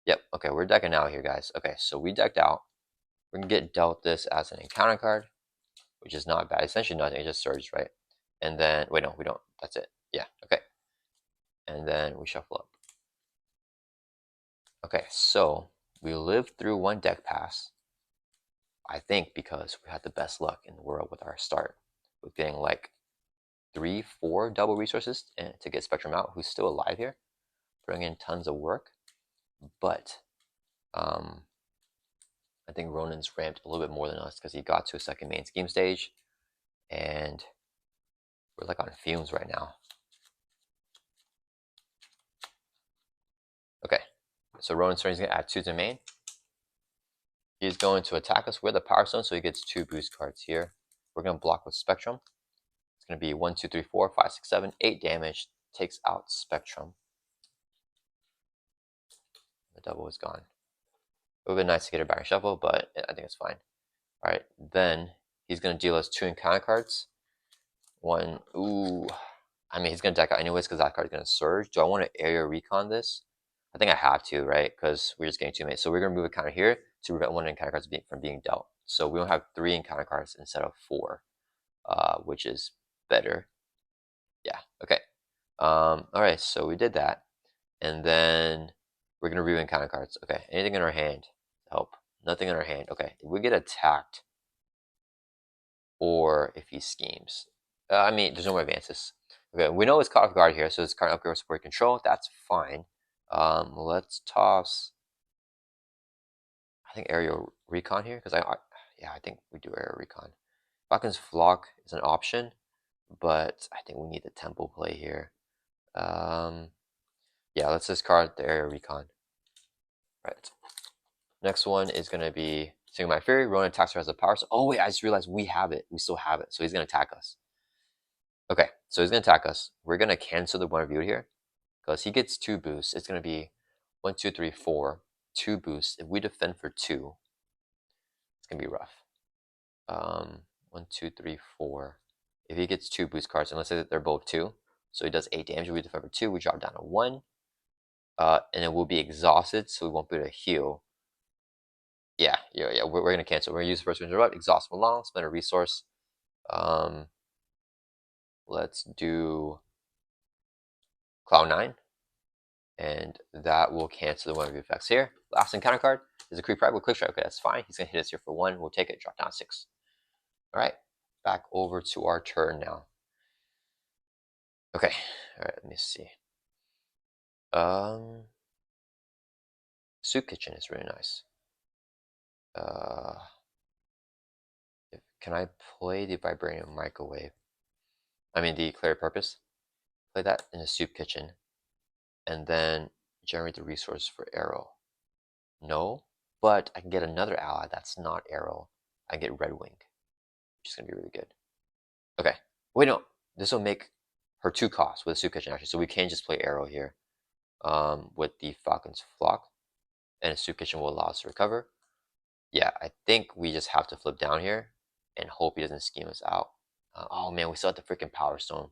Yep, okay, we're decking out here, guys. Okay, so we decked out. We're going to get dealt this as an encounter card, which is not bad. Essentially nothing, it just surges, right? And then, wait, no, we don't. That's it. Yeah, okay. And then we shuffle up. Okay, so we lived through 1 deck pass. I think because we had the best luck in the world with our start. With getting like 3, 4 double resources to get Spectrum out, who's still alive here. Bring in tons of work. But, I think Ronan's ramped a little bit more than us because he got to a 2nd main scheme stage. And we're like on fumes right now. Okay, so Ronan's turn, he's going to add 2 to main. He's going to attack us with a Power Stone, so he gets 2 boost cards here. We're going to block with Spectrum. It's going to be 1, 2, 3, 4, 5, 6, 7, 8 damage. Takes out Spectrum. The double is gone. It would have been nice to get her back in shuffle, but I think it's fine. Alright, then he's going to deal us 2 encounter cards. 1, ooh. I mean, he's going to deck out anyways because that card is going to surge. Do I want to area recon this? I think I have to, right? Because we're just getting 2 mates. So we're going to move a counter here to prevent 1 encounter cards from being dealt. So we don't have 3 encounter cards instead of 4, which is better. Yeah, okay. Alright, so we did that. And then we're going to remove encounter cards. Okay, anything in our hand to help? Nothing in our hand. Okay, if we get attacked or if he schemes. I mean, there's no more advances. Okay, we know it's caught off guard here, so it's current upgrade support control. That's fine. Let's toss, I think, aerial recon here because I think we do aerial recon. Falcon's flock is an option, but I think we need the temple play here. Yeah, let's discard the aerial recon. Right. Next one is going to be Single My Fury. Ronan attacks her as a power. Oh wait, I just realized we have it. We still have it, so he's going to attack us. Okay, so he's going to attack us. We're going to cancel the one reviewed here because he gets 2 boosts. It's going to be 1, 2, 3, 4, 2 boosts. If we defend for 2, it's going to be rough. 1, 2, 3, 4. If he gets 2 boost cards, and let's say that they're both 2, so he does 8 damage. If we defend for 2, we drop down to 1. And it will be exhausted, so we won't be able to heal. Yeah. We're going to cancel. We're going to use the first interrupt, exhaust Milan, spend a resource. Let's do Cloud 9. and that will cancel one of the effects here. Last encounter card is a creep ride with quick strike. Okay, that's fine. He's gonna hit us here for 1. We'll take it, drop down 6. All right, back over to our turn now. Okay, all right, let me see. Soup Kitchen is really nice. Can I play the Vibranium Microwave? I mean the Clear Purpose. Play that in the Soup Kitchen, and then generate the resource for Arrow. No, but I can get another ally that's not Arrow. I get Red Wing, which is gonna be really good. Okay, wait, no, this will make her 2 costs with the Soup Kitchen actually, so we can just play Arrow here with the Falcon's Flock, and the Soup Kitchen will allow us to recover. Yeah, I think we just have to flip down here and hope he doesn't scheme us out. Oh man, we still have the freaking Power Stone.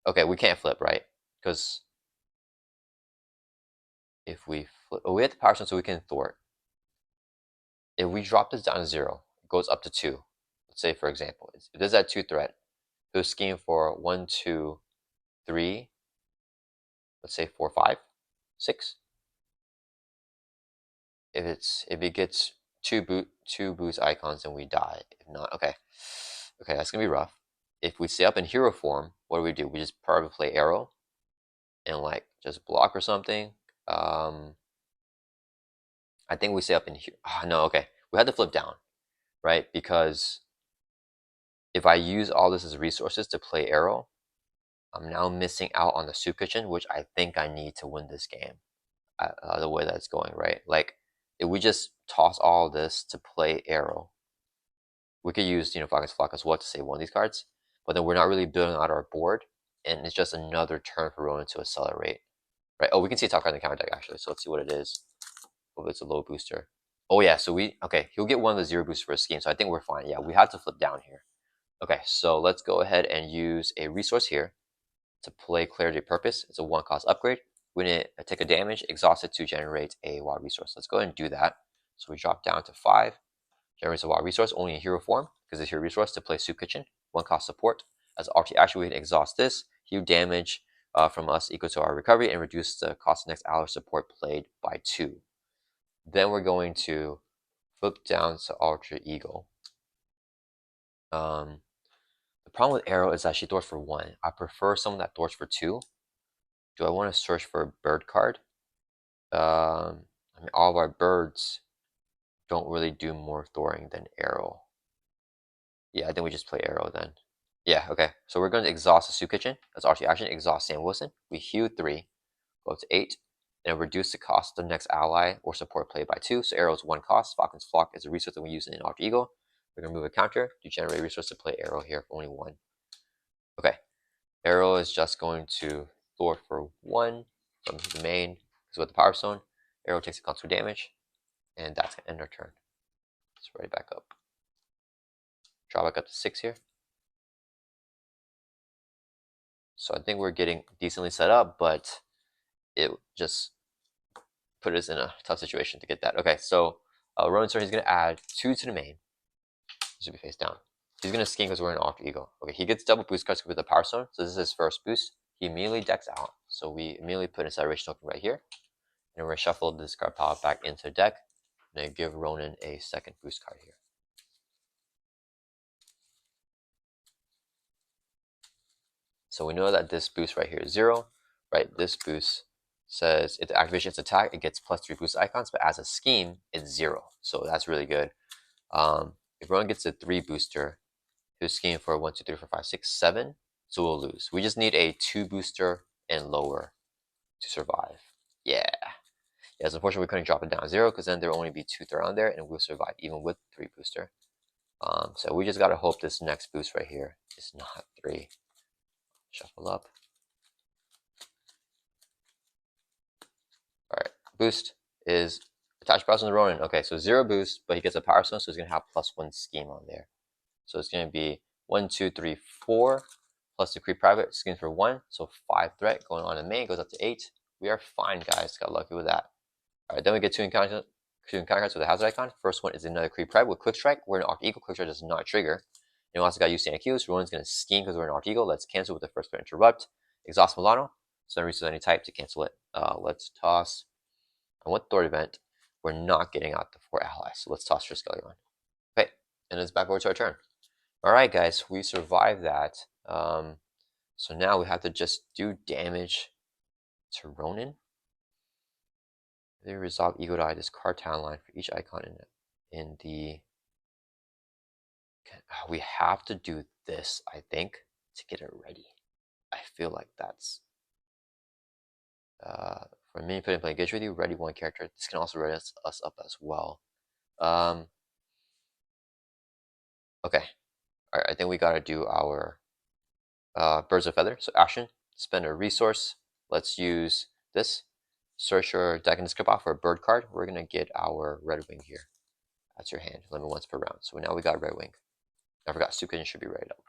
Okay, we can't flip, right? Because if we flip, oh, we have the Power Stone so we can thwart. If we drop this down to 0, it goes up to 2. Let's say, for example, it does that 2 threat. He'll scheme for 1, 2, 3. Let's say 4, 5, 6. If it gets two boost icons, then we die. If not, okay, that's gonna be rough. If we stay up in hero form, what do? We just probably play Arrow and like just block or something. I think we stay up in here. Oh, no, okay, we had to flip down, right? Because if I use all this as resources to play Arrow, I'm now missing out on the Soup Kitchen, which I think I need to win this game. The way that it's going, right? Like, if we just toss all this to play Arrow, we could use, Falcon's Flock as well to save one of these cards, but then we're not really building out our board, and it's just another turn for Ronan to accelerate, right? Oh, we can see top card in the counter deck actually, so let's see what it is. Oh, it's a low booster. Oh yeah, so he'll get one of the 0 boosts for a scheme, so I think we're fine. Yeah, we have to flip down here. Okay, so let's go ahead and use a resource here to play Clarity of Purpose. It's a 1 cost upgrade. When it take a damage, exhaust it to generate a wild resource. Let's go ahead and do that. So we drop down to 5. Generates a wild resource only in hero form because it's hero resource to play Soup Kitchen. 1 cost support. As RT action, we can exhaust this. Heal damage from us equal to our recovery and reduce the cost of next ally support played by 2. Then we're going to flip down to Alter Ego. The problem with Arrow is that she thwarts for 1. I prefer someone that thwarts for 2. Do I want to search for a bird card? I mean, all of our birds don't really do more thwarting than Arrow. Yeah, I think we just play Arrow then. Yeah, okay. So we're going to exhaust the Soup Kitchen. That's RT action. Exhaust Sam Wilson. We heal 3, go up to 8, and reduce the cost of the next ally or support played by 2. So Arrow's 1 cost. Falcon's Flock is a resource that we use in Alter Ego. We're going to move a counter to generate a resource to play Arrow here for only 1. Okay. Arrow is just going to thwart for 1 from the main. Because with the Power Stone, Arrow takes a constant damage. And that's going to end our turn. Let's right back up. Draw back up to 6 here. So I think we're getting decently set up, but it just put us in a tough situation to get that. Okay, so Ronan, he's going to add 2 to the main. He should be face down. He's going to scheme because we're in Alter Ego. Okay, he gets double boost cards with the Power Stone, so this is his first boost. He immediately decks out, so we immediately put an acceleration token right here. And we're going to shuffle this card power back into the deck, and then give Ronan a second boost card here. So we know that this boost right here is 0, right? This boost says if the activation is attack, it gets +3 boost icons, but as a scheme, it's 0. So that's really good. If Ronan gets a 3 booster, he'll scheme for 1, 2, 3, 4, 5, 6, 7. So we'll lose. We just need a 2 booster and lower to survive. Yeah. Yes, unfortunately we couldn't drop it down to 0 because then there will only be 2 threat on there and we'll survive even with 3 booster. So we just gotta hope this next boost right here is not 3. Shuffle up. Alright, boost is attached Power Stone to Ronan. Okay, so 0 boost, but he gets a Power Stone, so he's gonna have +1 scheme on there. So it's gonna be 1, 2, 3, 4, plus the creep private, scheme for 1, so 5 threat going on in main, goes up to 8. We are fine, guys. Got lucky with that. Alright, then we get 2 encounter cards with a hazard icon. First one is another creep private with quick strike. We're in Alter Ego, quick strike does not trigger. And we also got use Santa Q's. Ronan's gonna scheme because we're in Alter Ego. Let's cancel with the first player interrupt. Exhaust Milano. Spend resources of any type to cancel it. Let's toss. And with Thor event, we're not getting out the 4 allies. So let's toss for Skelly one. Okay, and it's back over to our turn. Alright guys, we survived that. So now we have to just do damage to Ronan. They resolve Eagle Eye, discard talent line for each icon in the... We have to do this, I think, to get it ready. I feel like that's... for me, put in play engage with you, ready one character. This can also ready us up as well. Okay. Alright, I think we gotta do our Birds of Feather. So action, spend a resource. Let's use this. Search your deck and skip off for a bird card. We're gonna get our Red Wing here. That's your hand. Limit once per round. So now we got Red Wing. I forgot Soup Kitchen should be right up.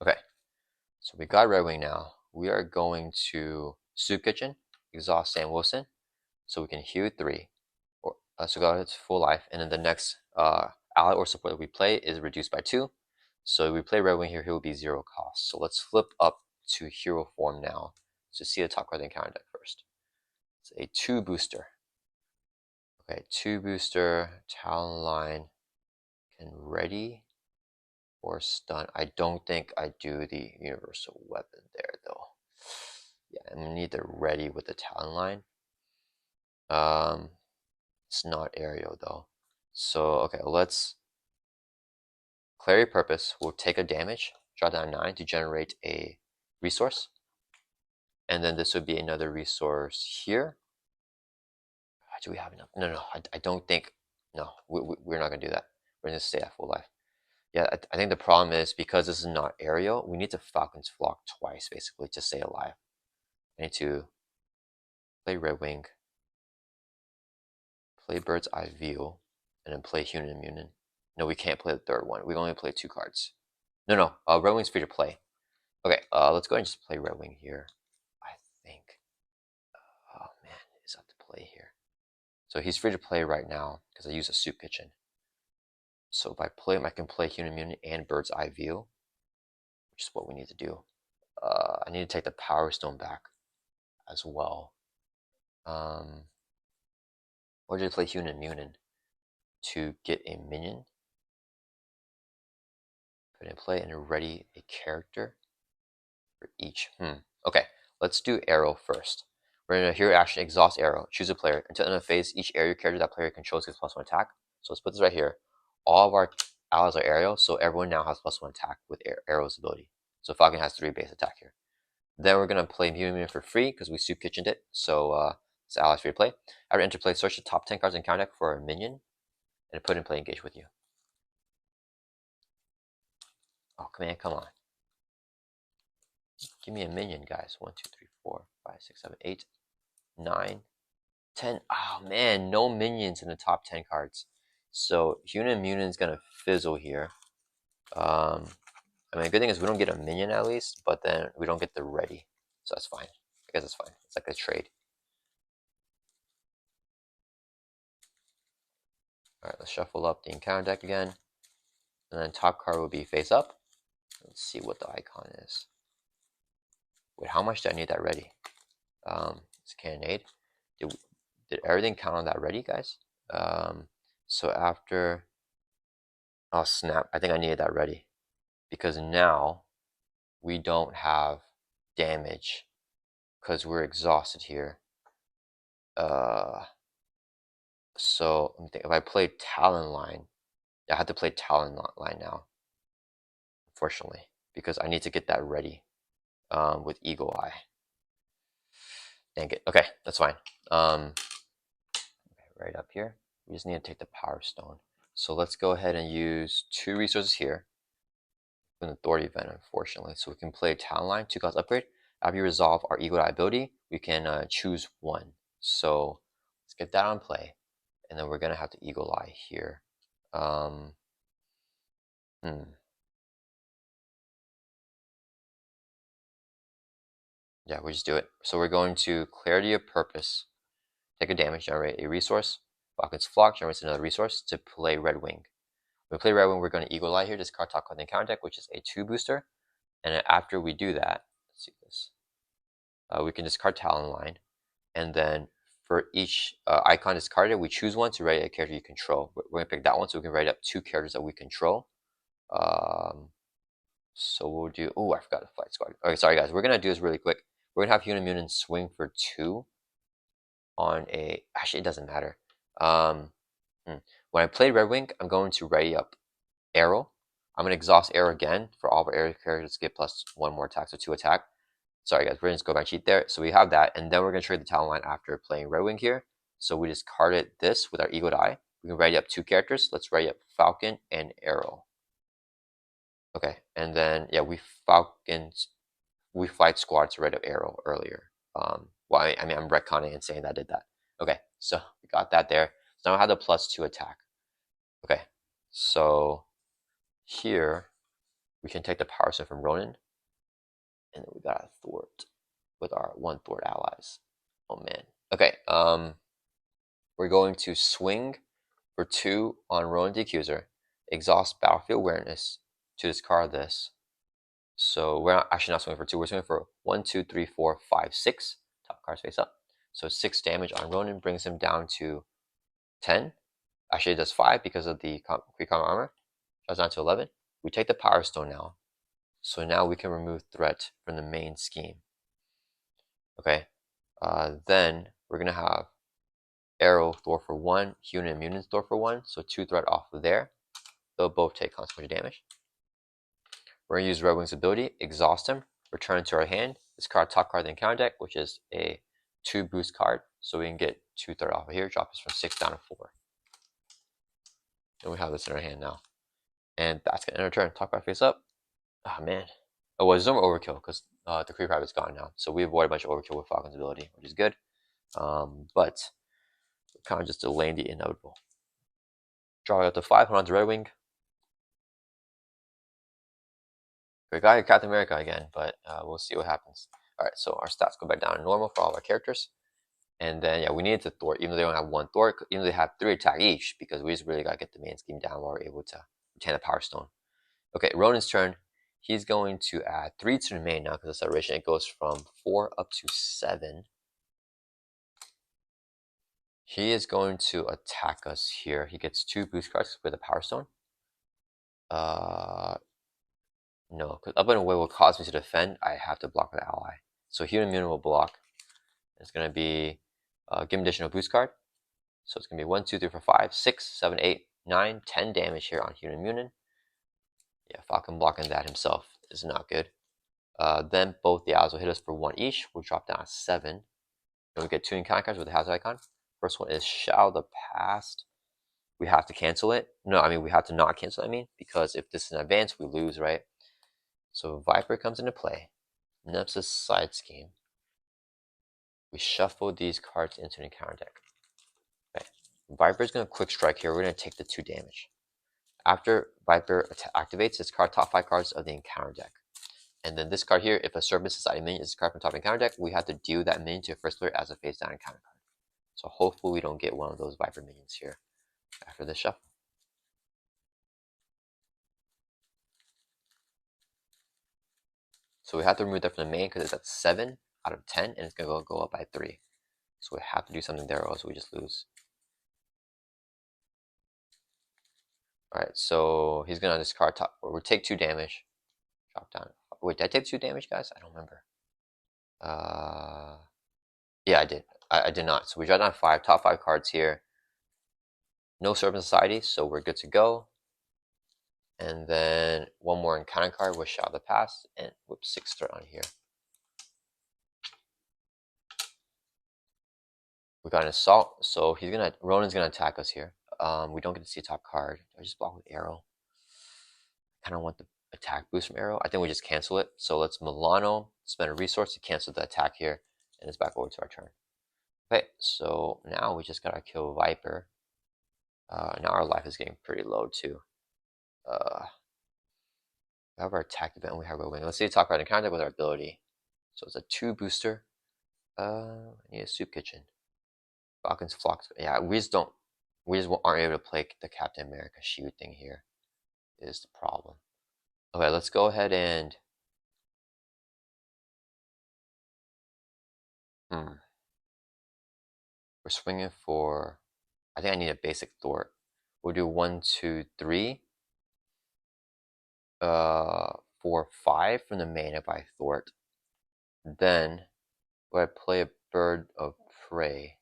Okay. So we got Red Wing now. We are going to Soup Kitchen, exhaust Sam Wilson, so we can heal 3. Or so go to full life, and then the next ally or support that we play is reduced by 2. So if we play Red Wing here, he will be 0 cost. So let's flip up to hero form now to see the top card of the encounter deck first. It's a 2 booster. Okay, 2 booster, talent line, can ready or stun. I don't think I do the universal weapon there though. Yeah, I'm gonna need the ready with the talent line. It's not aerial though. So okay, let's clarity purpose. We'll take a damage, draw down 9 to generate a resource, and then this would be another resource here. Do we have enough? No, I don't think. No, we're not gonna do that. We're gonna stay at full life. Yeah, I think the problem is because this is not aerial, we need to Falcon's Flock twice basically to stay alive. I need to play Red Wing, play Bird's Eye View, and then play Human Immune. No, we can't play the third one. We can only play 2 cards. No, Red Wing's free to play. Okay, let's go ahead and just play Red Wing here. I think. Oh man, is that to play here? So he's free to play right now because I use a Soup Kitchen. So if I play him, I can play Human Immune and Bird's Eye View, which is what we need to do. I need to take the Power Stone back as well. Or just play Human Immune to get a minion. Put in play and ready a character for each. Okay, let's do Arrow first. We're gonna hero action, exhaust Arrow. Choose a player. Until the end of phase, each area character that player controls gets +1 attack. So let's put this right here. All of our allies are aerial, so everyone now has +1 attack with Arrow's ability. So Falcon has 3 base attack here. Then we're gonna play Human for free because we Soup Kitchened it. So it's allies free to play. After interplay, search the top 10 cards in counter deck for a minion and put in play engage with you. Oh command, come on. Give me a minion, guys. 1, 2, 3, 4, 5, 6, 7, 8, 9, 10. Oh man, no minions in the top 10 cards. So Human Immune is gonna fizzle here. I mean, the good thing is we don't get a minion at least, but then we don't get the ready, so that's fine. I guess it's fine. It's like a trade. All right, let's shuffle up the encounter deck again, and then top card will be face up. Let's see what the icon is. Wait, how much do I need that ready? It's cannonade. Did everything count on that ready, guys? So after, oh snap, I think I needed that ready because now we don't have damage because we're exhausted here. So let me think. If I play Talon line, I have to play Talon line now, unfortunately, because I need to get that ready with Eagle Eye. Dang it. Okay, that's fine. Right up here, we just need to take the Power Stone. So let's go ahead and use 2 resources here with an Authority event, unfortunately. So we can play Talon line, 2 cost upgrade. After we resolve our Eagle Eye ability, we can choose 1. So let's get that on play. And then we're going to have to Eagle Eye here. Yeah, we just do it. So we're going to Clarity of Purpose take a damage, generate a resource. Falcon's Flock generates another resource to play Red Wing. When we play Red Wing, we're going to Eagle Eye here, discard top card in the counter deck, which is a 2 booster. And then after we do that, let's see this. We can discard Talon Line, and then for each icon discarded, we choose one to write a character you control. We're going to pick that one so we can write up 2 characters that we control. So we'll do, oh, I forgot the Flight Squad. Okay, sorry guys, we're going to do this really quick. We're going to have Human Mutant swing for 2 on a, actually it doesn't matter. When I play Red Wing, I'm going to ready up Arrow. I'm going to exhaust Arrow again for all of our Arrow characters to get plus 1 more attack, so 2 attack. Sorry guys, we're going to just go back cheat there. So we have that, and then we're going to trade the Talon Line after playing Red Wing here. So we discarded this with our Eagle Die. We can ready up 2 characters. Let's ready up Falcon and Arrow. Okay, and then yeah, we Flight Squad to ready up Arrow earlier. Well, I mean, I'm retconning and saying that I did that. Okay, so we got that there. So now I have the plus 2 attack. Okay, so here we can take the Power Stone from Ronan, and then we got a Thwart with our 1 Thwart allies. Oh man. Okay, we're going to swing for 2 on Ronan the Accuser, exhaust Battlefield Awareness to discard this. So we're not actually not swinging for 2, we're swinging for 1, 2, 3, 4, 5, 6. Top cards face up. So 6 damage on Ronan brings him down to 10. Actually, it does 5 because of the Pre-Common Armor. That's down to 11. We take the Power Stone now. So now we can remove threat from the main scheme. Okay. Then we're going to have Arrow Thor for 1, Human and Mutant Thor for 1. So 2 threat off of there. They'll both take consequential damage. We're going to use Red Wing's ability, exhaust him, return it to our hand. Discard top card in the counter deck, which is a 2 boost card. So we can get 2 threat off of here, drop us from 6 down to 4. And we have this in our hand now. And that's going to end our turn. Top card face up. Oh man. Oh, well, there's no more overkill because the Creep Rabbit's gone now. So we avoid a bunch of overkill with Falcon's ability, which is good. But we're kind of just delaying the inevitable. Draw out to 5, hold on to Red Wing. We got Captain America again, but we'll see what happens. Alright, so our stats go back down to normal for all of our characters. And then, yeah, we needed to thwart, even though they don't have 1 thwart, even though they have 3 attack each, because we just really got to get the main scheme down while we're able to retain the Power Stone. Okay, Ronan's turn. He's going to add 3 to the main now because of acceleration. It goes from 4 up to 7. He is going to attack us here. He gets 2 boost cards with a Power Stone. No, because up and away will cause me to defend. I have to block with the ally. So Human Mutant will block. It's going to be give him additional boost card. So it's going to be 1, 2, 3, 4, 5, 6, 7, 8, 9, 10 damage here on Human Mutant. Yeah, Falcon blocking that himself is not good. Then both the allies will hit us for 1 each. We'll drop down to 7. And we get 2 encounter cards with the hazard icon. First one is Shall the Past. We have to cancel it. No, I mean, we have to not cancel it, because if this is an advance, we lose, right? So Viper comes into play. Nemesis side scheme. We shuffle these cards into an encounter deck. Okay. Viper's going to quick strike here. We're going to take the 2 damage. After Viper activates, this card top 5 cards of the encounter deck. And then this card here, if a service society minion is a card from top encounter deck, we have to deal that minion to your first player as a face down encounter card. So hopefully we don't get one of those Viper minions here after this shuffle. So we have to remove that from the main because it's at 7 out of 10 and it's going to go up by 3. So we have to do something there or else we just lose. Alright, so he's going to discard top, or we'll take 2 damage. Drop down. Wait, did I take 2 damage, guys? I don't remember. Yeah, I did. I did not. So we drop down 5, top 5 cards here. No Serpent Society, so we're good to go. And then 1 more encounter card with Shall the Past, and whoops, 6 threat on here. We got an assault, so Ronan's gonna attack us here. We don't get to see a top card. I just block with Arrow. I kind of want the attack boost from Arrow. I think we just cancel it. So let's Milano spend a resource to cancel the attack here, and it's back over to our turn. Okay, so now we just gotta kill Viper. Now our life is getting pretty low too. We have our attack event. We have our wing. Let's see the top card in contact with our ability. So it's a 2 booster. I need a soup kitchen. Falcon's Flock. Yeah, we just aren't able to play the Captain America Shield thing here. Is the problem. Okay, let's go ahead and we're swinging for. I think I need a basic Thor. We'll do 1, 2, 3. 4, 5 from the main if I thwart. Then do I play a Bird of Prey?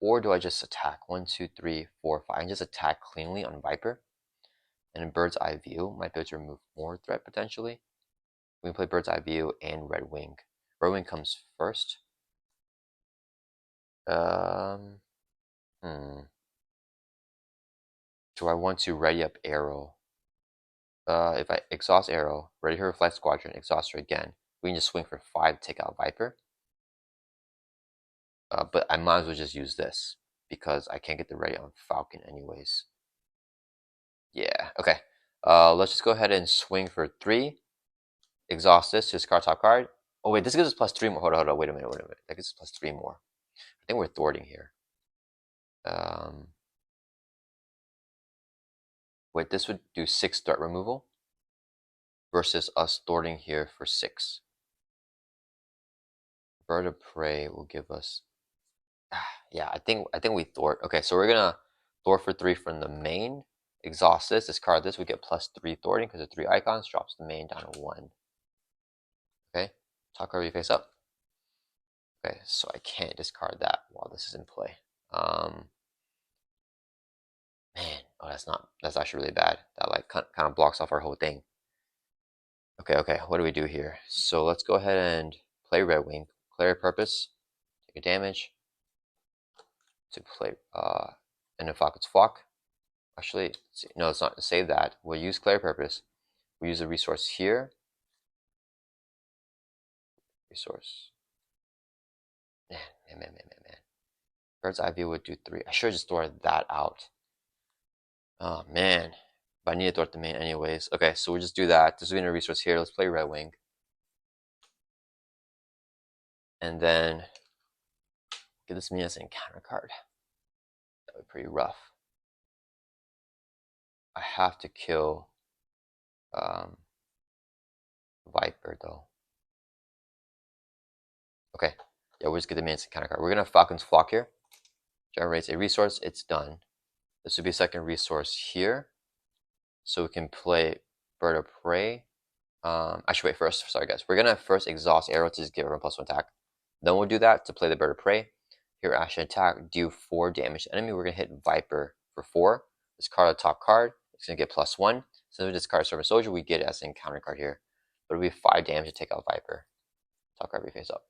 Or do I just attack? 1, 2, 3, 4, 5. And just attack cleanly on Viper. And in Bird's Eye View, might be able to remove more threat potentially. We can play Bird's Eye View and Red Wing. Red Wing comes first. Do I want to ready up Arrow? If I exhaust Arrow, ready her Reflect Squadron, exhaust her again, we can just swing for 5 to take out Viper. But I might as well just use this because I can't get the ready on Falcon anyways. Yeah, okay. Let's just go ahead and swing for 3. Exhaust this, discard top card. Oh wait, this gives us plus 3 more. Hold on, wait a minute. That gives us plus 3 more. I think we're thwarting here. Wait, this would do 6 threat removal versus us thwarting here for 6. Bird of Prey will give us. Yeah, I think we thwart. Okay, so we're gonna thwart for 3 from the main. Exhaust this, discard this. We get plus 3 thwarting because the 3 icons drops the main down to 1. Okay, top card face up. Okay, so I can't discard that while this is in play. Man, oh, that's actually really bad. That like kind of blocks off our whole thing. Okay, what do we do here? So let's go ahead and play Red Wing. Clear purpose, take a damage to play and then Falcon's Flock. Actually, no, it's not to save that. We'll use Clear purpose. We use a resource here. Resource. Man. Bird's Eye View would do 3. I should just throw that out. Oh man. But I need to throw the main anyways. Okay, so we'll just do that. This will be a resource here. Let's play Red Wing. And then give this minion as an encounter card. That would be pretty rough. I have to kill Viper though. Okay. Yeah, we'll just get the minion as an encounter card. We're gonna have Falcon's Flock here. Generates a resource, it's done. This would be a second resource here. So we can play Bird of Prey. Actually, wait first. Sorry, guys. We're gonna first exhaust Arrow to just give everyone +1 attack. Then we'll do that to play the Bird of Prey. Here, action attack, do 4 damage to enemy. We're gonna hit Viper for 4. Discard the top card. It's gonna get +1. So we discard Servant Soldier, we get it as an encounter card here. But it'll be 5 damage to take out Viper. Top card, we face up.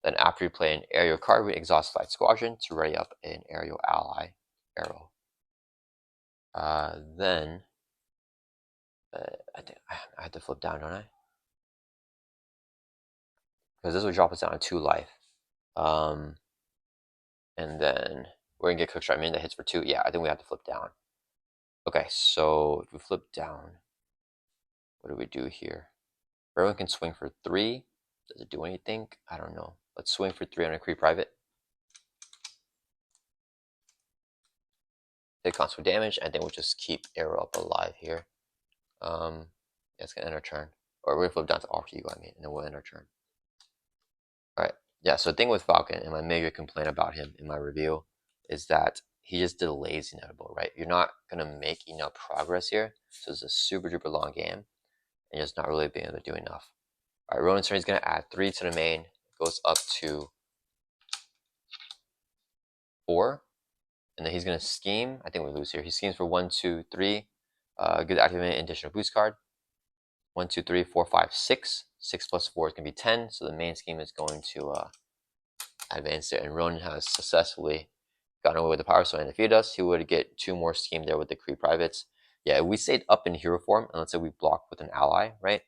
Then after we play an aerial card, we exhaust Flight Squadron to ready up an aerial ally, Arrow. Then I think I have to flip down, don't I? Because this will drop us down to 2 life. And then we're gonna get Quick Strike Minion that hits for 2. Yeah, I think we have to flip down. Okay, so if we flip down, what do we do here? Everyone can swing for 3. Does it do anything? I don't know. Let's swing for 3 on a Creep Private. Take constant damage, and then we'll just keep Arrow up alive here. Yeah, it's gonna end our turn. Or we're gonna flip down to RQ, I mean, and then we'll end our turn. Alright, yeah, so the thing with Falcon, and my major complaint about him in my review, is that he just delays the inevitable, right? You're not gonna make enough progress here, so it's a super duper long game, and just not really being able to do enough. Alright, Ronan's turn, he's gonna add 3 to the main, goes up to 4, and then he's gonna scheme. I think we lose here. He schemes for 1, 2, 3. Good activate an additional boost card. 1, 2, 3, 4, 5, 6. 6 plus 4 is gonna be 10. So the main scheme is going to advance there, and Ronan has successfully gotten away with the power. So and if he does, he would get 2 more scheme there with the Kree privates. Yeah, if we stayed up in hero form, and let's say we block with an ally, right?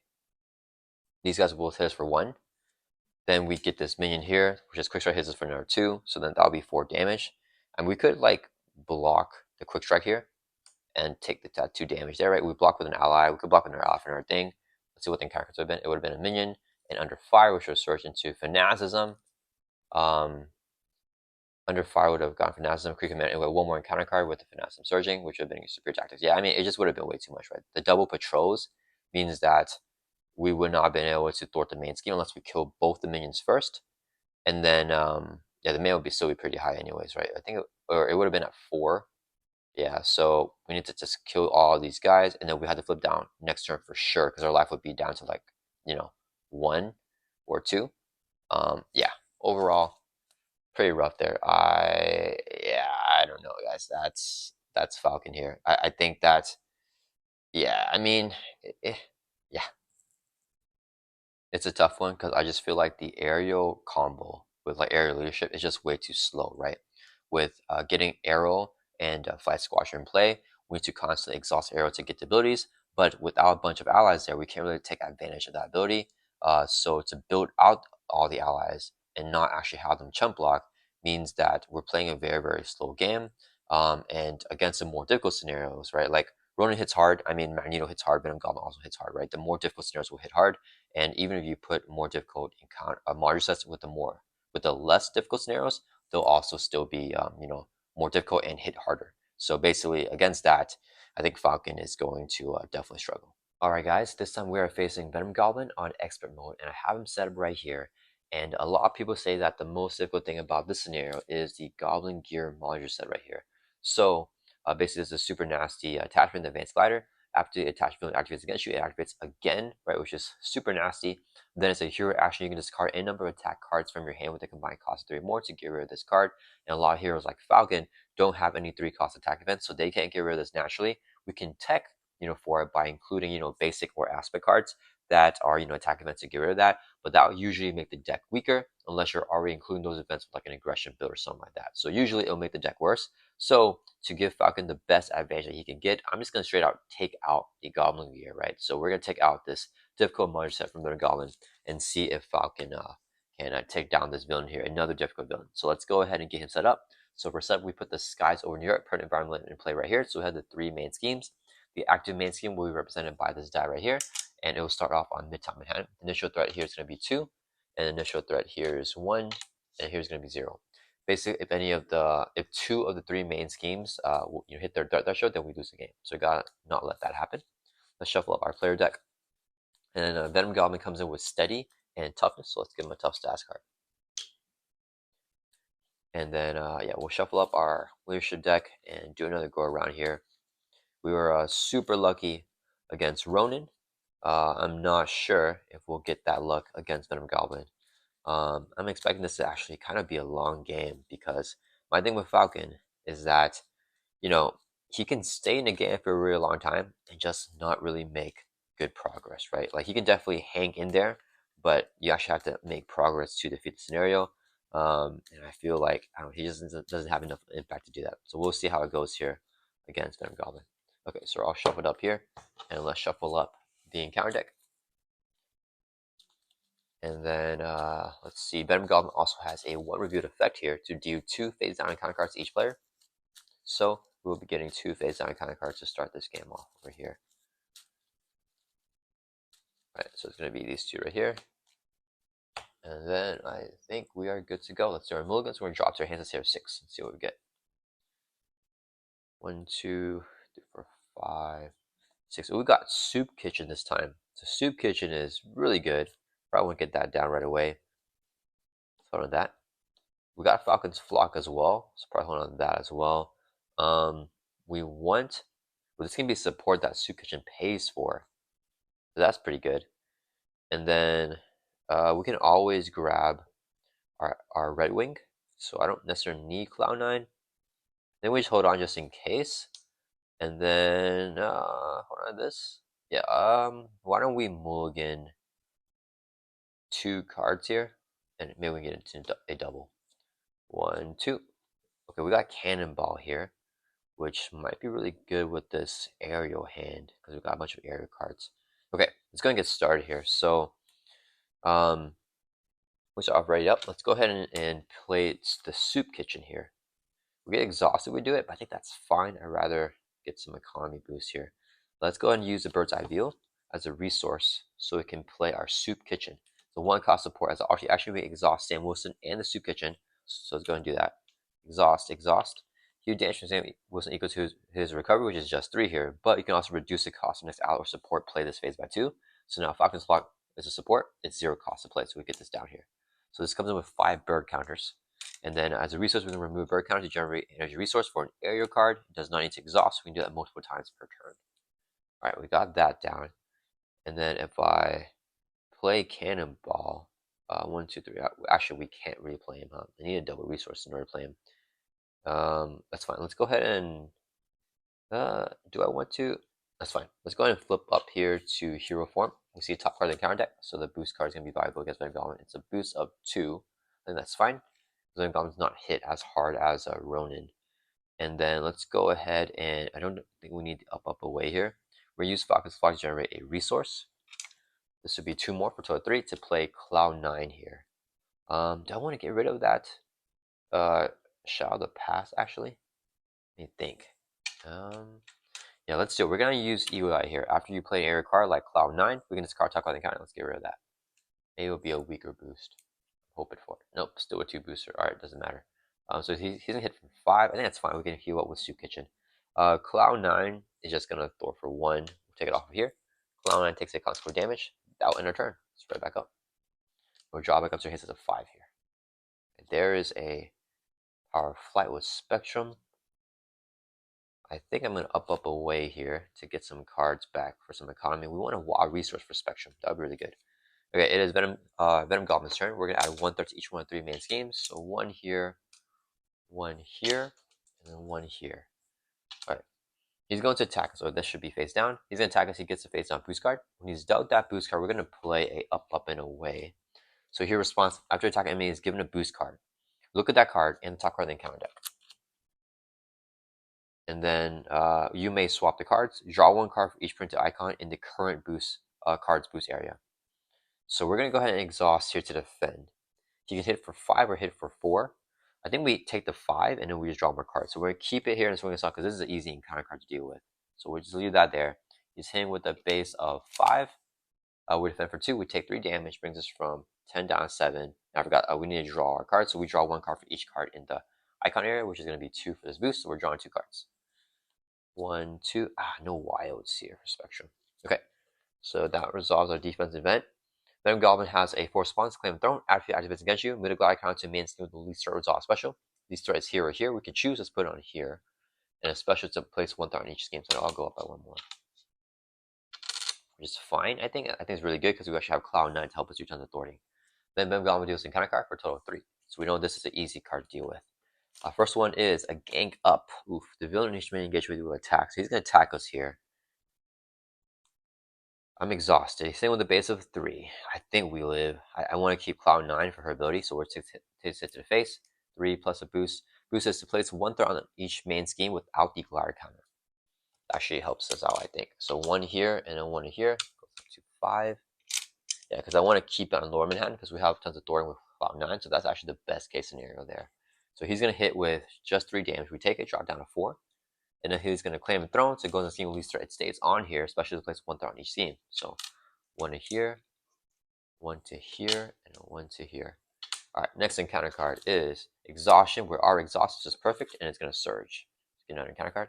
These guys will hit us for 1. Then we get this minion here, which is Quick Strike hits us for another 2. So then that'll be 4 damage. And we could like block the Quick Strike here and take the 2 damage there, right? We block with an ally. We could block with another ally for another thing. Let's see what the characters would have been. It would have been a minion and under fire, which would surge into fanaticism. Under fire would have gone Fanaticism, Creek Command, and with one more encounter card with the Fanaticism Surging, which would have been Superior Tactics. Yeah, I mean, it just would have been way too much, right? The double patrols means that we would not have been able to thwart the main scheme unless we kill both the minions first. And then, yeah, the main would still be pretty high anyways, right? I think, or it would have been at 4. Yeah, so we need to just kill all these guys, and then we had to flip down next turn for sure, because our life would be down to like, 1 or 2. Yeah, overall, pretty rough there. I don't know, guys. That's Falcon here. I think that, yeah, I mean, yeah, it's a tough one because I just feel like the aerial combo with like aerial leadership is just way too slow, right? With getting arrow and flight squasher in play, we need to constantly exhaust arrow to get the abilities. But without a bunch of allies there, we can't really take advantage of that ability. So to build out all the allies and not actually have them chump block means that we're playing a very, very slow game. And against the more difficult scenarios, right? Like Ronan hits hard. I mean, Magneto hits hard. Venom Goblin also hits hard, right? The more difficult scenarios will hit hard. And even if you put more difficult encounter module sets with the less difficult scenarios, they'll also still be more difficult and hit harder. So basically, against that, I think Falcon is going to definitely struggle. All right, guys, this time we are facing Venom Goblin on expert mode, and I have him set up right here. And a lot of people say that the most difficult thing about this scenario is the Goblin Gear module set right here. So basically, this is a super nasty attachment, the Advanced Glider. After the attachment activates against you, it activates again, right, which is super nasty. Then it's a hero action. You can discard any number of attack cards from your hand with a combined cost of 3 or more to get rid of this card. And a lot of heroes like Falcon don't have any 3-cost attack events, so they can't get rid of this naturally. We can tech for it by including basic or aspect cards that are attack events to get rid of that, but that will usually make the deck weaker unless you're already including those events with like an aggression build or something like that. So usually it'll make the deck worse. So to give Falcon the best advantage that he can get, I'm just gonna straight out take out the Goblin Gear, right? So we're gonna take out this difficult module set from the Goblin and see if Falcon can take down this villain here, another difficult villain. So let's go ahead and get him set up. So for set, we put the Skies Over New York permanent environment in play right here. So we have the 3 main schemes. The active main scheme will be represented by this die right here, and it will start off on Midtown Manhattan. Initial threat here is going to be 2, and initial threat here is 1, and here's going to be 0. Basically, if 2 of the 3 main schemes hit their threat threshold, then we lose the game. So we gotta not let that happen. Let's shuffle up our player deck, and then Venom Goblin comes in with steady and toughness. So let's give him a tough stats card. And then yeah, we'll shuffle up our leadership deck and do another go around here. We were super lucky against Ronan. I'm not sure if we'll get that luck against Venom Goblin. I'm expecting this to actually kind of be a long game because my thing with Falcon is that, he can stay in the game for a really long time and just not really make good progress, right? Like he can definitely hang in there, but you actually have to make progress to defeat the scenario. And I feel like he just doesn't have enough impact to do that. So we'll see how it goes here against Venom Goblin. Okay, so I'll shuffle it up here, and let's shuffle up the encounter deck. And then let's see, Venom Goblin also has a 1 reviewed effect here to do 2 phase down encounter cards to each player. So we'll be getting 2 phase down encounter cards to start this game off over here. All right, so it's going to be these 2 right here. And then I think we are good to go. Let's do our mulligans. We're going to drop to our hands here 6 and see what we get. 1, 2, 3, 4, 5, 6. We got Soup Kitchen this time. So Soup Kitchen is really good. Probably won't get that down right away. Let's hold on that. We got Falcon's Flock as well. So probably hold on that as well. We want, well, this can be support that Soup Kitchen pays for. So that's pretty good. And then we can always grab our Red Wing. So I don't necessarily need Cloud9. Then we just hold on just in case. And then hold on this. Yeah, why don't we mulligan 2 cards here, and maybe we get into a double. 1, 2. Okay, we got Cannonball here, which might be really good with this aerial hand because we got a bunch of aerial cards. Okay, let's go and get started here. So, we start off ready up. Let's go ahead and play the Soup Kitchen here. We get exhausted, we do it, but I think that's fine. I'd rather get some economy boost here. Let's go ahead and use the Bird's Eye View as a resource so we can play our Soup Kitchen. So 1 cost support as actually we exhaust Sam Wilson and the Soup Kitchen. So let's go and do that. exhaust. Huge damage wasn't equal to his recovery, which is just 3 here, but you can also reduce the cost of next ally or support play this phase by 2. So now Falcon's Flock is a support, it's 0 cost to play, so we get this down here. So this comes in with 5 bird counters. And then as a resource, we can remove bird counter to generate energy resource for an area card. It does not need to exhaust, we can do that multiple times per turn. Alright, we got that down. And then if I play Cannonball, 1, 2, 3. Actually, we can't really play him. Huh? I need a double resource in order to play him. That's fine. Let's go ahead and. Do I want to? That's fine. Let's go ahead and flip up here to hero form. We see a top card in the counter deck, so the boost card is going to be valuable against Venom Goblin. It's a boost of 2. I think that's fine. Venom Goblin's not hit as hard as Ronan. And then let's go ahead and I don't think we need up away here. We're going to use Falcon's Flock to generate a resource. This would be 2 more for total 3 to play Cloud9 here. Do I want to get rid of that Shadow Pass actually? Let me think. Yeah, let's do it. We're gonna use EUI here. After you play an area card like Cloud9, we can discard top card the counter. Let's get rid of that. Maybe it'll be a weaker boost. I'm hoping for it. Nope, still a 2 booster. Alright, doesn't matter. So he's gonna hit for 5. I think that's fine. We can heal up with Soup Kitchen. Cloud9 is just gonna Thor for 1. We'll take it off of here. Cloud9 takes a consequent damage. That will end our turn. Let's right back up. We'll draw back up to hits as a 5 here. And there is a Power Flight with Spectrum. I think I'm going to up away here to get some cards back for some economy. We want a resource for Spectrum. That would be really good. Okay, it is Venom Goblin's turn. We're going to add 1/3 to each one of 3 main schemes. So 1 here, 1 here, and then 1 here. Alright. He's going to attack, so this should be face down. He's going to attack us. He gets a face down boost card. When he's dealt that boost card, we're going to play a up, and away. So here response, after attacking enemy is given a boost card. Look at that card and the top card in the counter deck. And then you may swap the cards. Draw 1 card for each printed icon in the current boost card's boost area. So we're going to go ahead and exhaust here to defend. You can hit for 5 or hit for 4. I think we take the 5 and then we just draw more cards. So we're going to keep it here and swing this off because this is an easy encounter card to deal with. So we'll just leave that there. He's hitting with a base of 5. We defend for 2. We take 3 damage. Brings us from 10 down to 7. I forgot we need to draw our cards. So we draw 1 card for each card in the icon area, which is going to be 2 for this boost. So we're drawing 2 cards. 1, 2. No wilds here for Spectrum. Okay, so that resolves our defense event. Venom Goblin has a 4 response, claim throne. After he activates against you, move the glide icon to main scheme with the least threat resolve special. Least threat is here or here. We can choose. Let's put it on here. And a special to place 1 threat on each scheme. So I'll go up by 1 more. Which is fine. I think it's really good because we actually have Cloud9 to help us do tons of authority. Then Venom Goblin deals encounter card for a total of 3. So we know this is an easy card to deal with. First one is a gank up. Oof, the villain needs to engage with you with attack. So he's going to attack us here. I'm exhausted. He's staying with a base of 3. I think we live. I want to keep Cloud9 for her ability, so we're 6 hits to the face. 3 plus a boost. Boost is to place 1 threat on each main scheme without the glider counter. Actually helps us out, I think. So 1 here and then 1 here. Goes up to 5. Yeah, because I want to keep it on Lorman hand because we have tons of Thorin with Cloud9, so that's actually the best case scenario there. So he's going to hit with just 3 damage. We take it, drop down to 4. And then he's going to claim a throne, so it goes on scheme least threat. It stays on here, especially to place 1 threat on each scheme. So 1 to here, 1 to here, and 1 to here. Alright, next encounter card is Exhaustion, where our exhaust is just perfect, and it's going to surge. Get another encounter card.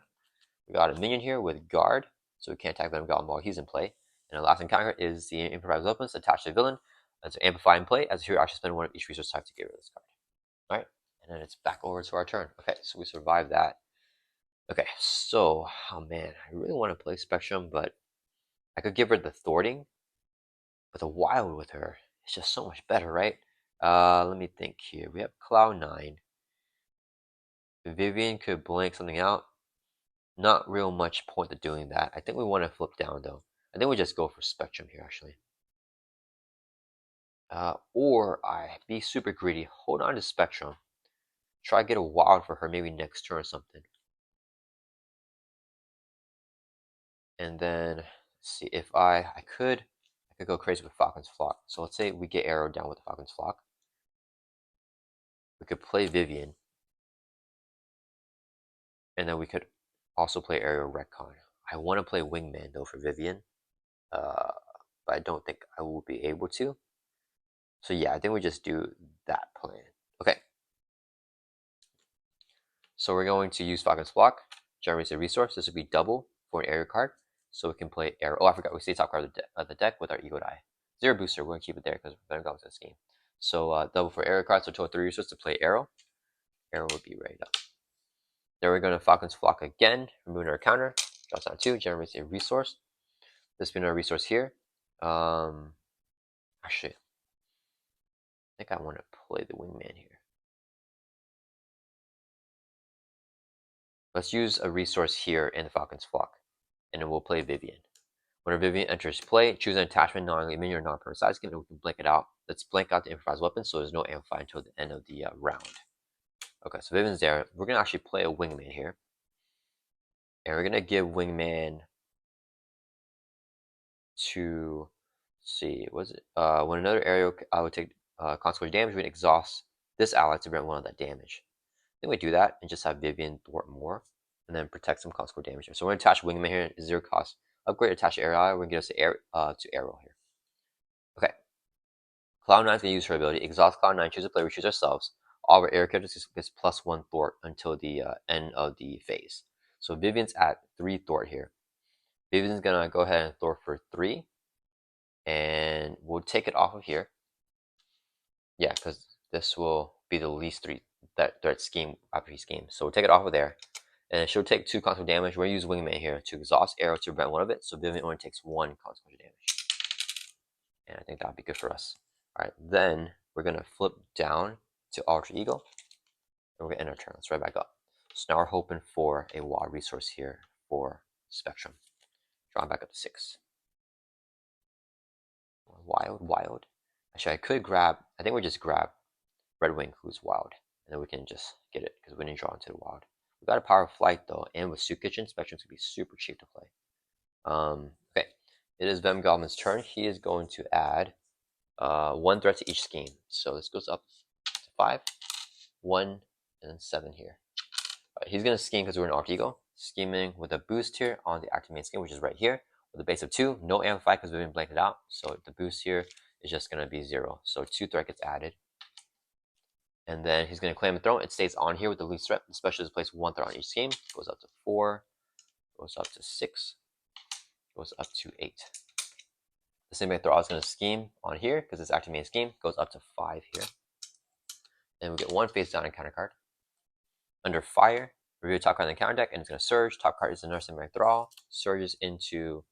We got a minion here with Guard, so we can't attack Venom Goblin while he's in play. And the last encounter card is the Improvised Weapons attached to the villain. And so amplify in play, as a hero, actually spend 1 of each resource type to get rid of this card. Alright, and then it's back over to our turn. Okay, so we survived that. Okay, so, oh man, I really want to play Spectrum, but I could give her the Thwarting, but the Wild with her is just so much better, right? Let me think here. We have Cloud9. Vivian could blank something out. Not real much point to doing that. I think we want to flip down, though. I think we just go for Spectrum here, actually. Or I be super greedy, hold on to Spectrum. Try to get a Wild for her, maybe next turn or something. And then, let's see, if I could go crazy with Falcon's Flock. So let's say we get arrowed down with the Falcon's Flock. We could play Vivian. And then we could also play Aerial Retcon. I want to play Wingman, though, for Vivian. But I don't think I will be able to. So yeah, I think we just do that plan. Okay. So we're going to use Falcon's Flock, generates a resource. This would be double for an area card. So we can play Arrow. Oh, I forgot. We stay top card of the deck with our Ego Die. 0 booster. We're going to keep it there because we're going to go into this game. So double for area card. So total 3 resources to play Arrow. Arrow would be right up. Then we're going to Falcon's Flock again. Remove our counter. Drops down 2. Generates a resource. This being our resource here. Actually, I think I want to play the Wingman here. Let's use a resource here in the Falcon's Flock, and then we'll play Vivian. When our Vivian enters play, choose an attachment non-minion or non-permanent side scheme, and we can blank it out. Let's blank out the improvised weapon so there's no amplify until the end of the round. Okay, so Vivian's there. We're going to actually play a Wingman here. And we're going to give Wingman to, let's see, was it? When another area would take consequential damage, we can exhaust this ally to prevent one of that damage. I think we do that and just have Vivian thwart more, and then protect some consequential damage. So we're going to attach Wingman here, 0 cost. Upgrade, attach area, we're going to get us to Arrow here. Okay. Cloud9 is going to use her ability. Exhaust Cloud9, choose a player, we choose ourselves. All of our air characters gets +1 thwart until the end of the phase. So Vivian's at 3 thwart here. Vivian's going to go ahead and thwart for 3. And we'll take it off of here. Yeah, because this will be the least 3 threat scheme after he schemes. So we'll take it off of there. And she'll take 2 consequential damage. We're going to use Wingman here to exhaust Arrow to prevent one of it. So Vivian only takes 1 consequential damage. And I think that would be good for us. Alright, then we're going to flip down to Alter Ego. And we're going to end our turn. Let's right back up. So now we're hoping for a wild resource here for Spectrum. Drawing back up to 6. Wild. Actually, I could grab, I think we just grab Red Wing, who's wild. And then we can just get it, because we didn't draw into the wild. We got a Power of Flight, though, and with Soup Kitchen, Spectrum's going to be super cheap to play. Okay, it is Venom Goblin's turn. He is going to add 1 threat to each scheme. So this goes up to 5, 1, and then 7 here. He's going to scheme because we're in Alter Ego. Scheming with a boost here on the active main scheme, which is right here. With a base of 2, no amplify because we've been blanked out. So the boost here is just going to be 0. So 2 threat gets added. And then he's going to claim a throne. It stays on here with the least threat. The specialist plays 1 threat on each scheme. Goes up to 4. Goes up to 6. Goes up to 8. The same way throw is going to scheme on here because it's active main scheme. Goes up to 5 here. And we get 1 face down encounter card. Under fire, review top card in the counter deck, and it's going to surge. Top card is another symbiotic thrall. Surges into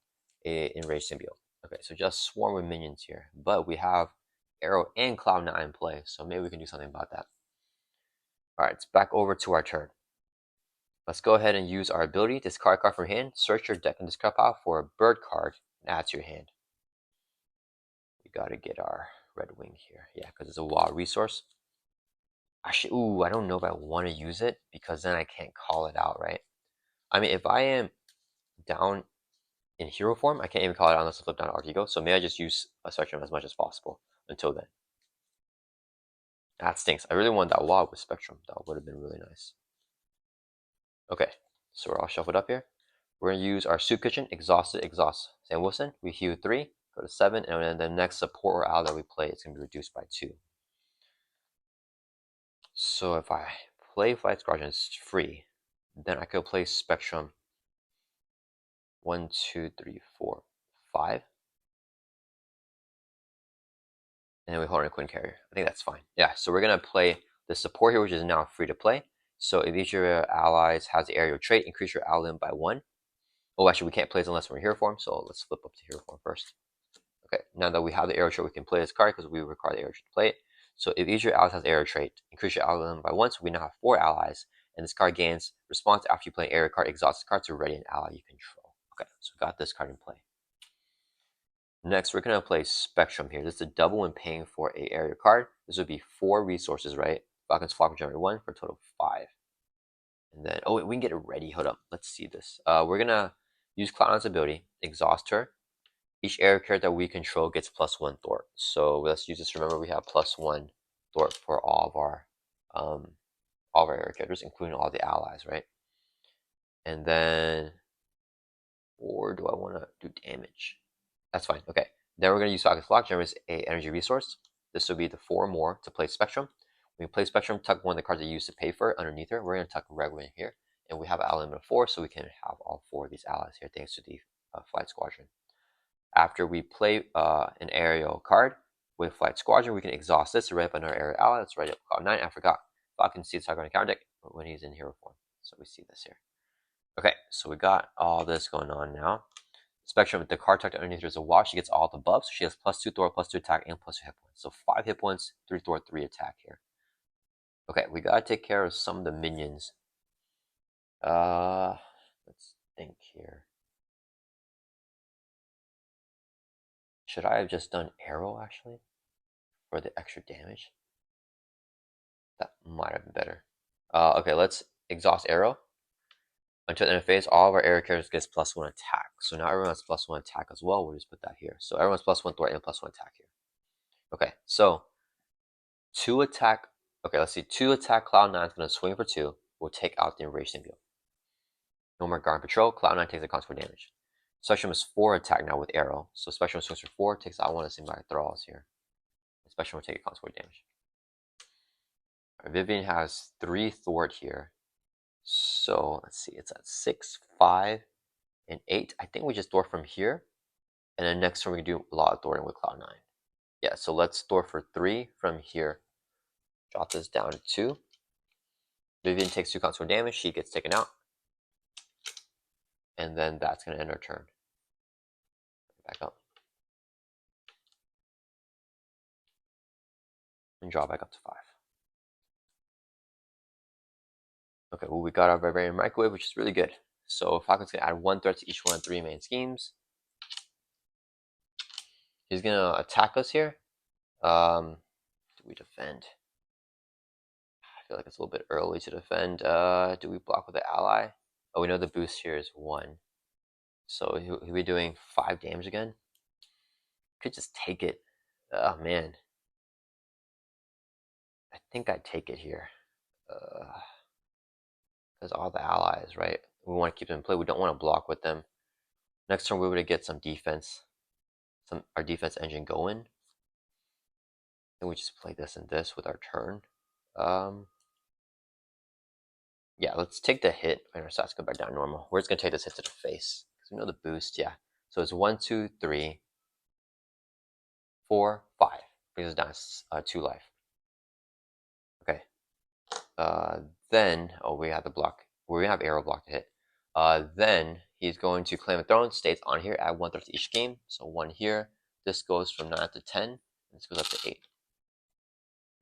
a enraged symbiote. Okay, so just swarm with minions here. But we have Arrow and Cloud9 in play, so maybe we can do something about that. Alright, it's back over to our turn. Let's go ahead and use our ability. Discard a card from your hand. Search your deck and discard pile for a bird card and add to your hand. We got to get our Red Wing here. Yeah, because it's a wild resource. Actually, ooh, I don't know if I want to use it because then I can't call it out, right? I mean, if I am down in hero form, I can't even call it out unless I flip down Alter Ego. So maybe I just use a Spectrum as much as possible until then. That stinks. I really want that wild with Spectrum. That would have been really nice. Okay, so we're all shuffled up here. We're going to use our Soup Kitchen, exhaust. Sam Wilson, we heal 3, go to 7, and then the next support or ally that we play, it's going to be reduced by 2. So if I play Flight Guardian, it's free. Then I could play Spectrum 1, 2, 3, 4, 5. And then we hold on a Quinn Carrier. I think that's fine. Yeah, so we're going to play the support here, which is now free to play. So if each of your allies has the aerial trait, increase your ally by 1. Oh, actually, we can't play this unless we're in hero form, so let's flip up to hero form first. Okay, now that we have the aerial trait, we can play this card because we require the aerial trait to play it. So if each of your allies has the aerial trait, increase your ally by 1, so we now have 4 allies, and this card gains response after you play an aerial card, exhaust the card to ready an ally you control. Okay, so we got this card in play. Next, we're going to play Spectrum here. This is a double when paying for a area card. This would be 4 resources, right? Falcon's Flock will generate 1 for a total of 5. And then, oh, wait, we can get it ready. Hold up. Let's see this. We're going to use Cloud9's ability, exhaust her. Each area character that we control gets +1 thwart. So let's use this. Remember, we have +1 thwart for all of our area characters, including all the allies, right? And then, or do I want to do damage? That's fine. Okay. Then we're going to use Falcon's Flock, generates a energy resource. This will be the 4 more to play Spectrum. When we play Spectrum, tuck one of the cards that you used to pay for it underneath her. We're going to tuck regular in here. And we have an ally limit of 4, so we can have all 4 of these allies here thanks to the Flight Squadron. After we play an aerial card with Flight Squadron, we can exhaust this to write up another aerial ally. Let's write up Cloud 9. I forgot. Falcon sees target on the counter deck when he's in hero form. So we see this here. Okay, so we got all this going on now. Spectrum, the card tucked underneath her is a wash. She gets all the buffs. She has +2 Thor, +2 attack, and +2 hit points. So 5 hit points, 3 Thor, 3 attack here. Okay, we gotta take care of some of the minions. Let's think here. Should I have just done arrow actually for the extra damage? That might have been better. Okay, let's exhaust arrow. Until the end of phase, all of our arrow characters gets +1 attack. So now everyone has +1 attack as well. We'll just put that here. So everyone's +1 Thor and +1 attack here. Okay, so 2 attack. Okay, let's see. 2 attack. Cloud9 is going to swing for 2. We'll take out the Invasion Field. No more guard patrol. Cloud9 takes a constant damage. Spectrum is 4 attack now with arrow. So Spectrum swings for 4, takes out one of the same thralls here. Spectrum will take a constant damage. Right, Vivian has 3 thwart here. So let's see, it's at 6, 5, and 8. I think we just thwart from here. And then next turn we can do a lot of thwarting with Cloud9. Yeah, so let's thwart for 3 from here. Drop this down to 2. Vivian takes 2 constant damage, she gets taken out. And then that's going to end our turn. Back up. And draw back up to 5. Okay, well, we got our Barbarian Microwave, which is really good. So Falcon's going to add 1 threat to each one of 3 main schemes. He's going to attack us here. Do we defend? I feel like it's a little bit early to defend. Do we block with the ally? Oh, we know the boost here is 1. So he'll be doing 5 damage again. Could just take it. Oh, man. I think I'd take it here. Because all the allies, right? We want to keep them in play. We don't want to block with them. Next turn, we would get some defense. Our defense engine going. And we just play this and this with our turn. Yeah, let's take the hit. And our stats go back down normal. We're just going to take this hit to the face. Because we know the boost, yeah. So it's 1, 2, 3, 4, 5. Brings us down 2 life. Okay. Then, oh, we have the block. We have arrow block to hit. Then he's going to claim a throne. Stays on here. Add 1 threat to each game. So 1 here. This goes from 9 to 10. And this goes up to 8.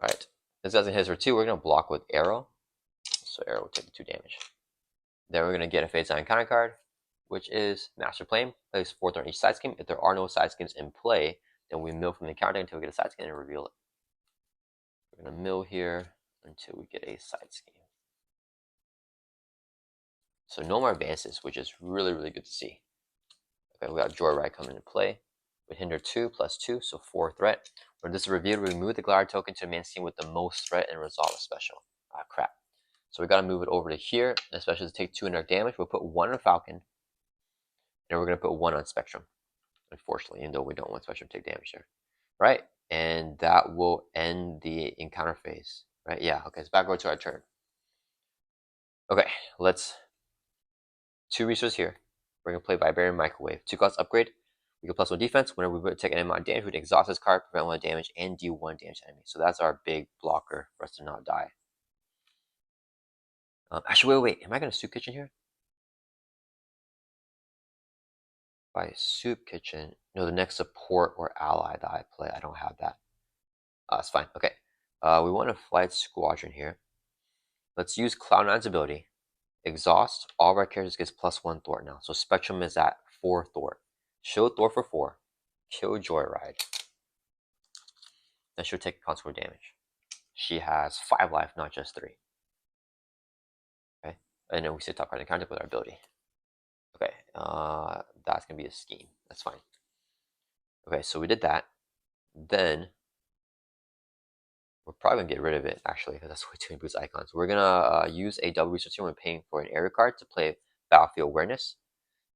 Alright. This doesn't hit for 2. We're going to block with arrow. So arrow will take 2 damage. Then we're going to get a phase 9 counter card, which is Master Flame. Place 4 threat on each side scheme. If there are no side schemes in play, then we mill from the counter until we get a side scheme and reveal it. We're going to mill here until we get a side scheme. So no more advances, which is really, really good to see. Okay, we got Joyride coming into play. With Hinder 2 plus 2, so 4 threat. When this is revealed, we remove the Glider token to the main scheme with the most threat and resolve a special. Ah, crap. So we got to move it over to here, especially to take 2 indirect damage. We'll put 1 on Falcon, and we're going to put 1 on Spectrum. Unfortunately, even though we don't want Spectrum to take damage there. Right? And that will end the encounter phase. Right? Yeah, okay, it's back over to our turn. Okay, let's 2 resources here. We're going to play Barbarian Microwave. 2 cost upgrade. We get +1 defense. Whenever we take an amount of damage, we can exhaust this card, prevent 1 damage, and do 1 damage to enemy. So that's our big blocker for us to not die. Actually, wait. Am I going to Soup Kitchen here? By Soup Kitchen. No, the next support or ally that I play. I don't have that. It's fine. Okay. We want a Flight Squadron here. Let's use Cloud9's ability. Exhaust. All of our characters gets +1 Thwart now. So Spectrum is at 4 Thwart. Show Thor for 4. Kill Joyride. Then she'll take consequent damage. She has 5 life, not just 3. Okay. And then we sit top card and counter with our ability. Okay. That's going to be a scheme. That's fine. Okay, so we did that. Then we're probably going to get rid of it, actually, because that's way too many boost icons. We're going to use a double resource here when paying for an area card to play Battlefield Awareness.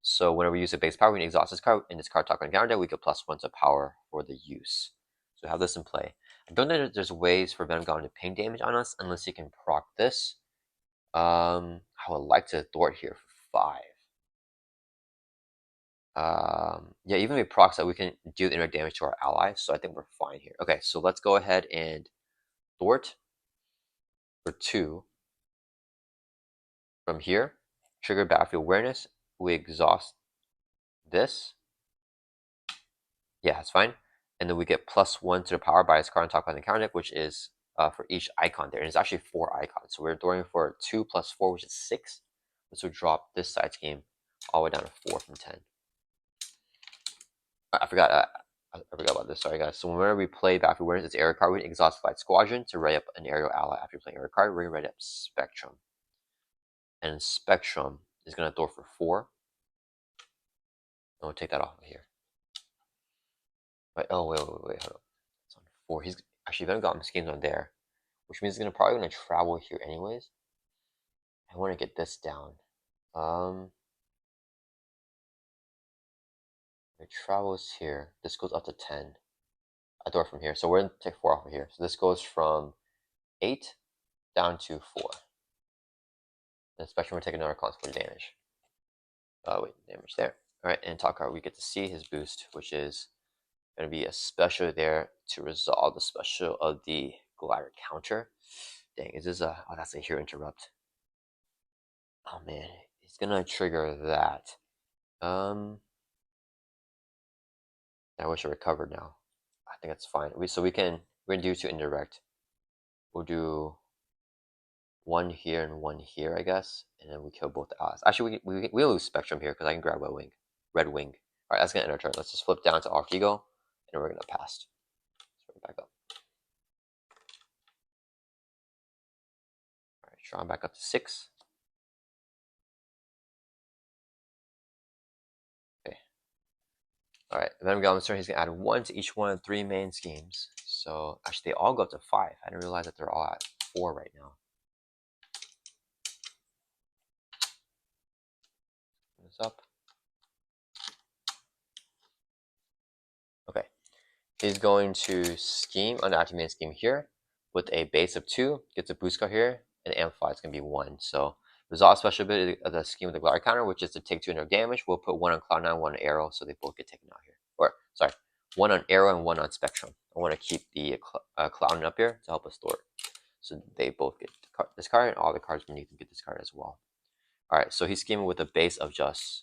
So whenever we use a base power, we can exhaust this card. In this card talk on counter deck, we get +1 to power for the use. So have this in play. I don't think there's ways for Venom Goblin to pain damage on us unless he can proc this. I would like to thwart here for 5. Yeah, even if we procs that, we can do indirect damage to our ally, so I think we're fine here. Okay, so let's go ahead and thwart for 2. From here, trigger battlefield awareness. We exhaust this. Yeah, that's fine. And then we get +1 to the power by its card on top of the counter deck, which is for each icon there. And it's actually 4 icons. So we're throwing for 2 + 4, which is 6. This will drop this side scheme all the way down to 4 from 10. I forgot. I forgot about this. Sorry, guys. So whenever we play Battlefield Awareness, it's aerial card. We can exhaust Flight Squadron to ready up an aerial ally. After playing aerial card, we're going to ready up Spectrum. And Spectrum is going to throw for 4. And we'll take that off of here. Right. Oh, wait, hold on. It's on 4. He's actually Venom Goblin schemes on there, which means he's probably going to travel here anyways. I want to get this down. It travels here. This goes up to 10. I throw it from here. So we're going to take 4 off of here. So this goes from 8 down to 4. The Spectrum will take another consequence damage. Wait, damage there. Alright, and top card, we get to see his boost, which is going to be a special there to resolve the special of the glider counter. Dang, is this a... Oh, that's a hero interrupt. Oh man, he's going to trigger that. I wish I recovered now. I think that's fine. We're going to do 2 indirect. We'll do 1 here and 1 here, I guess, and then we kill both the allies. Actually, we lose Spectrum here because I can grab Red Wing. All right, that's gonna end our turn. Let's just flip down to Artigo, and we're gonna pass. So we're back up. All right, Sean back up to 6. Okay. All right, Venom Goblin's turn. He's gonna add 1 to each one of 3 main schemes. So actually, they all go up to 5. I didn't realize that they're all at 4 right now. This up. Okay. He's going to scheme on the active main scheme here with a base of 2, gets a boost card here, and amplify is going to be 1. So resolve special ability of the scheme with the glider counter, which is to take 2 indirect damage. We'll put 1 on Cloud9, 1 on Arrow, so they both get taken out here. Or, sorry, 1 on Arrow and 1 on Spectrum. I want to keep the Cloud9 up here to help us thwart. So they both get this card, and all the cards beneath them get this card as well. Alright, so he's scheming with a base of just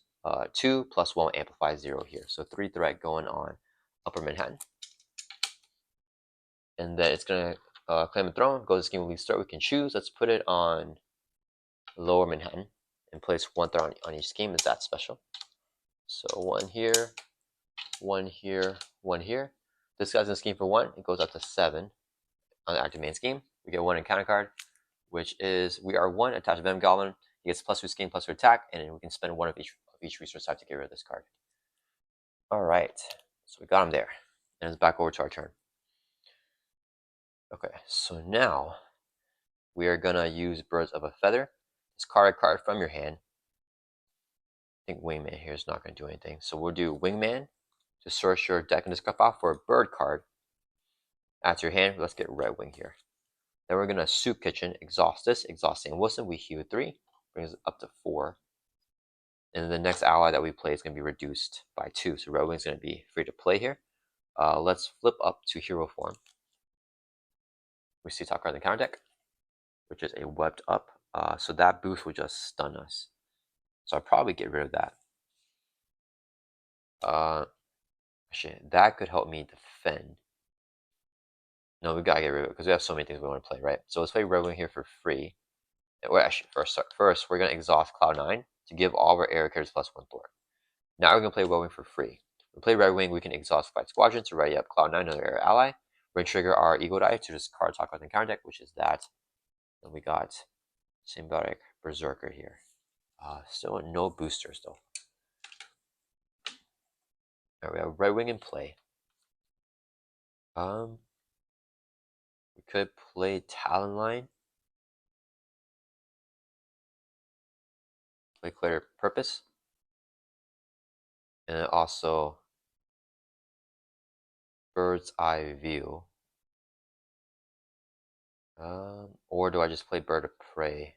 2 + 1 amplify 0 here. So 3 threat going on Upper Manhattan. And then it's going to claim a throne, go to scheme of least start. We can choose. Let's put it on Lower Manhattan and place 1 throne on each scheme. Is that special? So 1 here, 1 here, 1 here. This guy's in scheme for 1. It goes up to 7 on the active main scheme. We get 1 encounter card, which is we are 1 attached to Venom Goblin. He gets +2 scheme, +2 attack, and then we can spend 1 of each resource type to get rid of this card. All right, so we got him there, and it's back over to our turn. Okay, so now we are gonna use Birds of a Feather. Discard a card from your hand. I think Wingman here is not gonna do anything. So we'll do Wingman to search your deck and discard file for a bird card. Add to your hand. Let's get Red Wing here. Then we're gonna Soup Kitchen, exhaust this, exhausting Wilson. We heal 3, brings it up to 4. And then the next ally that we play is gonna be reduced by 2. So Red Wing's gonna be free to play here. Let's flip up to hero form. We see top card in the counter deck, which is a webbed up. So that boost will just stun us. So I'll probably get rid of that. Actually, that could help me defend. No, we gotta get rid of it because we have so many things we want to play, right? So let's play Red Wing here for free. Well, actually, first we're gonna exhaust Cloud9 to give all of our air characters +1 thwart. Now we're gonna play Red Wing for free. We play Red Wing, we can exhaust Fight Squadron to ready up Cloud9, another air ally. We're gonna trigger our Eagle Die to just card talk on the counter deck, which is that. Then we got Symbiotic Berserker here. Still no boosters though. Alright, we have Red Wing in play. We could play Talonline. Play Clear Purpose. And then also Bird's Eye View. Or do I just play Bird of Prey,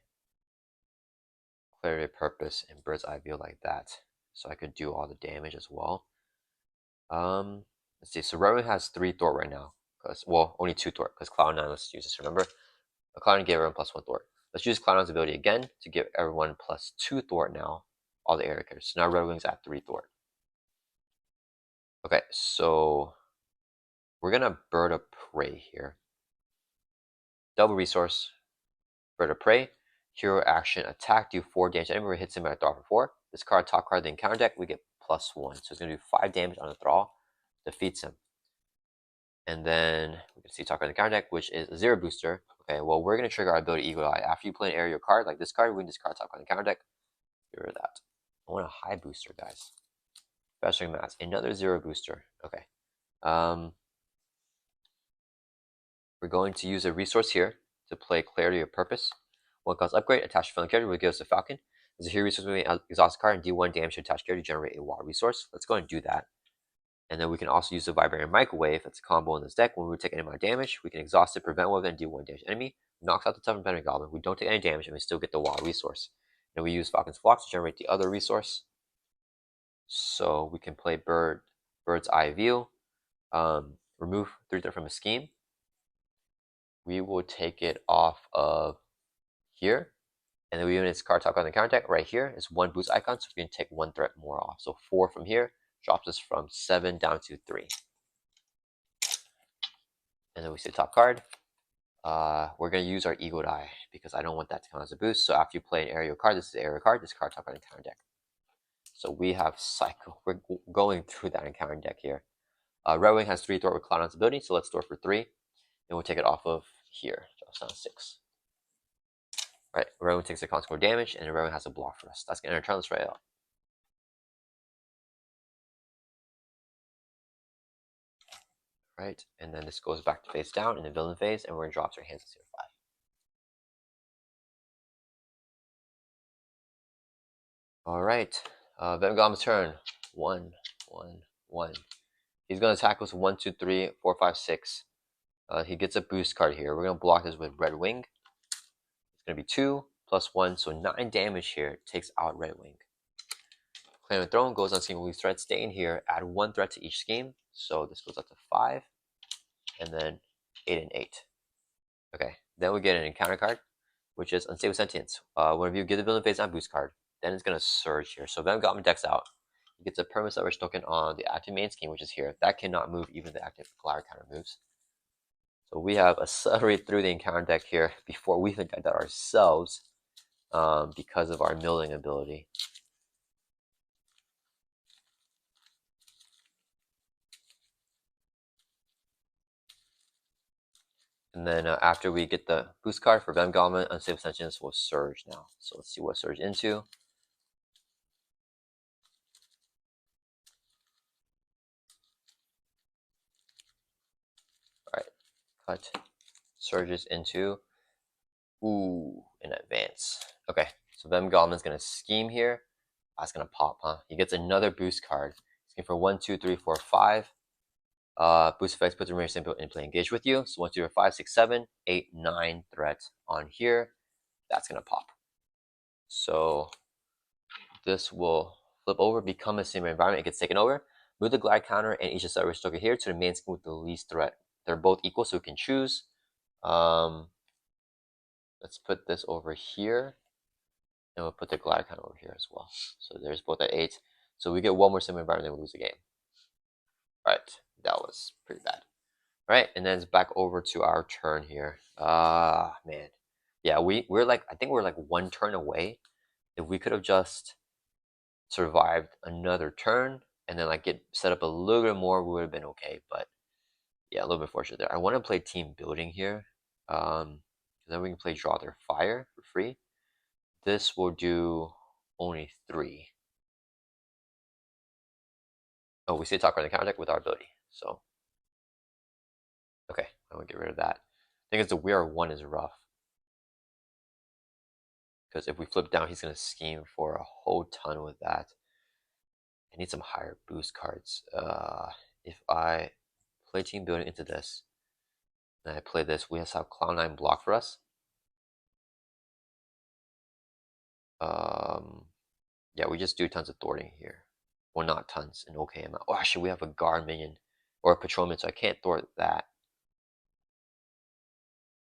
Clarity of Purpose, and Bird's Eye View like that? So I could do all the damage as well. Let's see. So Ronan has 3 Thwart right now. Well, only 2 Thwart, because Cloud9, let's use this, remember? Cloud9 gave everyone +1 Thwart. Let's use Cloud9's ability again to give everyone +2 Thwart now, all the area characters. So now Red Wing's at 3 Thwart. Okay, so we're gonna Bird of Prey here. Double resource, Bird of Prey, hero action, attack, do 4 damage. Anybody hits him at a Thrall for 4. This card, top card, then counter deck, we get +1. So it's gonna do 5 damage on the Thrall, defeats him. And then we can see top card in the counter deck, which is a 0 booster. Okay, well, we're gonna trigger our ability Eagle Eye. After you play an aerial card, like this card, we can discard top card in the counter deck. Get rid of that. I want a high booster, guys. Festering Mass, another 0 booster. Okay. We're going to use a resource here to play Clarity of Purpose. 1 cost upgrade, attach to friendly character, will give us a Falcon. As a hero resource, we may exhaust a card and D1 damage to attached character to generate a wild resource. Let's go and do that. And then we can also use the Vibrating Microwave. That's a combo in this deck. When we take any amount of damage, we can exhaust it, prevent one, and D1 damage enemy. Knocks out the toughened Venom Goblin. We don't take any damage, and we still get the wild resource. And we use Falcon's Flock to generate the other resource. So we can play Bird's Eye View. Remove 3 from a scheme. We will take it off of here, and then we use its card top on the counter deck right here is 1 boost icon, so we can take 1 threat more off. So 4 from here drops us from 7 down to 3. And then we say top card. We're going to use our Eagle Eye because I don't want that to count as a boost. So after you play an aerial card, this is the aerial card, this card top on the counter deck. So we have Cycle. We're going through that encounter deck here. Red Wing has 3 Thwart with Cloud9's ability, so let's store for 3. And we'll take it off of here. Drops down 6. Right, Red Wing takes the consequential damage, and Red Wing has a block for us. That's going to turn this right out. Right, and then this goes back to face down in the villain phase, and we're going to drop our hands to 5. Alright, Venom Goblin's turn. 1, 1, 1. He's going to attack us 1, 2, 3, 4, 5, 6. He gets a boost card here. We're going to block this with Red Wing. It's going to be 2 plus 1, so 9 damage here. Takes out Red Wing. Claim and Throne goes on scheme with threat. Stay in here. Add 1 threat to each scheme. So this goes up to 5. And then 8 and 8. Okay, then we get an encounter card, which is Unstable Sentience. Whenever you give the villain phase on boost card, then it's going to surge here. So Venom Goblin decks out. He gets a permanent leverage token on the active main scheme, which is here. That cannot move even the active Glower counter moves. So we have accelerated through the encounter deck here before we even got that ourselves because of our milling ability. And then after we get the boost card for Venom Goblin, Unstable Sentience will surge now. So let's see what surge into. Alright, cut. Surges into an advance. Okay, so Venom Goblin's gonna scheme here. That's gonna pop, huh? He gets another boost card. Scheme for 1, 2, 3, 4, 5. Boost effects puts the remaining symbol in play engaged with you. So 1, 2, 3, 4, 5, 6, 7, 8, 9 threat on here. That's gonna pop. So this will flip over, become a similar environment. It gets taken over. Move the glide counter and each accelerator token here to the main scheme with the least threat. They're both equal, so we can choose. Let's put this over here, and we'll put the glide counter over here as well. So there's both at 8. So we get 1 more similar environment, then we lose the game. All right, that was pretty bad. All right, and then it's back over to our turn here. Man, yeah, we're like, I think we're like 1 turn away. If we could have just survived another turn and then like get set up a little bit more, we would have been okay. But yeah, a little bit fortunate there. I want to play team building here. Then we can play Draw Their Fire for free. This will do only 3. Oh, we see attack on the counter deck with our ability. So, okay, I'm gonna get rid of that. I think it's the We Are One is rough. Because if we flip down, he's gonna scheme for a whole ton with that. I need some higher boost cards. If I play team building into this, And I play this. We have Cloud9 block for us. Yeah, we just do tons of thwarting here. Well, not tons, an okay amount. Oh, actually, we have a guard minion or a patrolman, so I can't thwart that.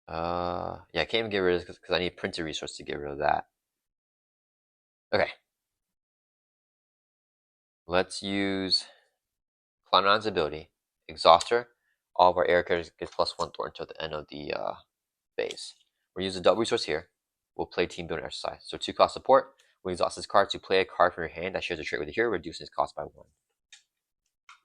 Yeah, I can't even get rid of this because I need printed resource to get rid of that. Okay. Let's use Cloud9's ability, Exhauster. All of our air characters get +1 thwart until the end of the phase. We'll use a double resource here. We'll play team building exercise. So 2 cost support. When you exhaust this card to play a card from your hand that shares a trait with the hero, reducing its cost by 1.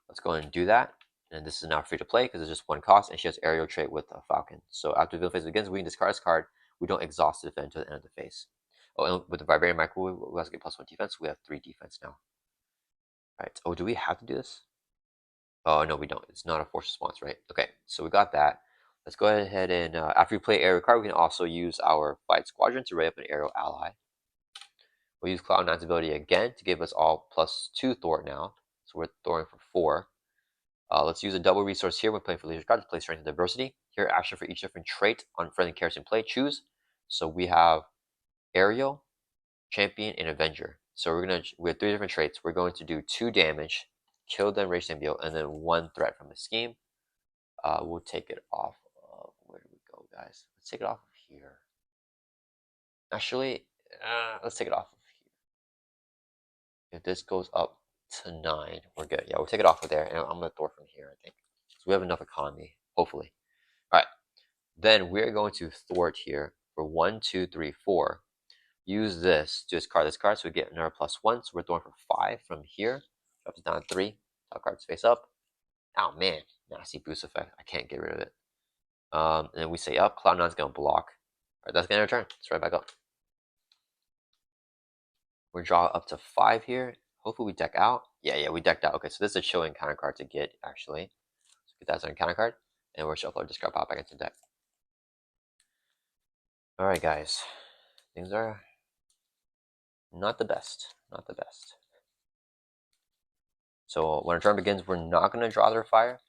Let's go ahead and do that. And this is now free to play because it's just 1 cost, and she has aerial trait with a Falcon. So after the phase begins, we can discard this card. We don't exhaust the defense until the end of the phase. Oh, and with the Vibrating Microwave, we also get +1 defense. We have 3 defense now. Alright, oh, do we have to do this? Oh, no, we don't. It's not a force response, right? Okay, so we got that. Let's go ahead and, after we play aerial card, we can also use our Fight Squadron to raid up an aerial ally. We'll use Cloud9's ability again to give us all +2 thwart now. So we're thwarting for 4. Let's use a double resource here when playing for leadership card to play Strength and Diversity. Here, action for each different trait on friendly characters in play. Choose. So we have Aerial, Champion, and Avenger. So we have 3 different traits. We're going to do 2 damage, kill the enraged symbiote, and then 1 threat from the scheme. We'll take it off of, where do we go, guys? Let's take it off of here. Actually, let's take it off of here. If this goes up to 9, we're good. Yeah, we'll take it off of there, and I'm gonna thwart from here, I think. So we have enough economy, hopefully. All right, then we're going to thwart here for 1, 2, 3, 4. Use this to discard this card, so we get another +1. So we're thwarting for 5 from here. Drops it down to 3. Top card's face up. Oh man, nasty boost effect. I can't get rid of it. And then we say up. Cloud9's gonna block. All right, that's gonna return. Let's right back up. We draw up to 5 here. Hopefully we deck out. Yeah, we decked out. Okay, so this is a chill encounter card to get, actually. So get that as an encounter card. And we're shuffle our discard pop back into the deck. Alright, guys. Things are not the best. Not the best. So when our turn begins, we're not going to draw their fire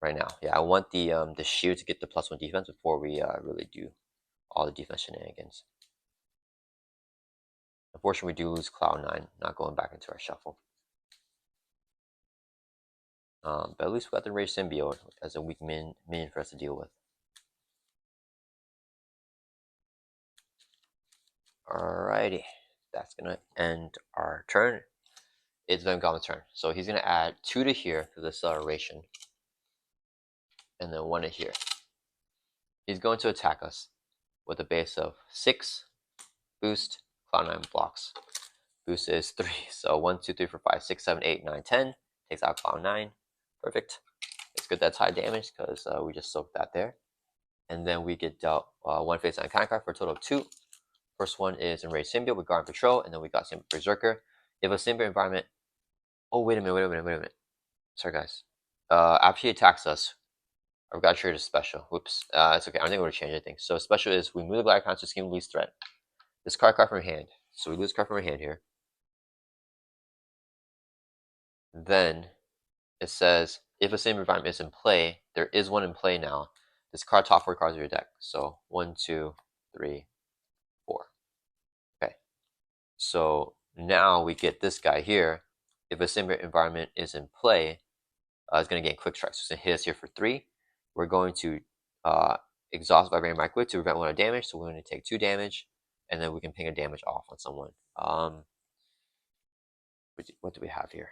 right now. Yeah, I want the shield to get the +1 defense before we really do all the defense shenanigans. Unfortunately, we do lose Cloud9, not going back into our shuffle. But at least we got the Rage Symbiote as a weak minion for us to deal with. Alrighty, that's gonna end our turn. It's Venom Goblin's turn. So he's gonna add 2 to here for the acceleration. And then 1 to here. He's going to attack us with a base of 6, boost, Cloud9 blocks. Boost is 3, so 1, 2, 3, 4, 5, 6, 7, 8, 9, 10. Takes out Cloud9. Perfect. It's good that's high damage because we just soaked that there. And then we get dealt 1 face on encounter card for a total of 2. First one is Enraged Symbiote with Guard and Patrol, and then we got Symbiote Berserker. If a Symbiote environment... Oh, wait a minute. Sorry, guys. After he attacks us, I've got to trade a special. Whoops. It's okay. I don't think we're going to change anything. So special is we move the Glide Counter to scheme least threat. Discard card from your hand. So we lose card from our hand here. Then it says if a Symbiote environment is in play, there is one in play now. Discard top 4 cards of your deck. So 1, 2, 3, 4. Okay. So now we get this guy here. If a Symbiote environment is in play, it's going to gain quick strike. So it's going to hit us here for 3. We're going to exhaust Vibrating Microwave to prevent 1 damage. So we're going to take 2 damage, and then we can ping a damage off on someone. What do we have here?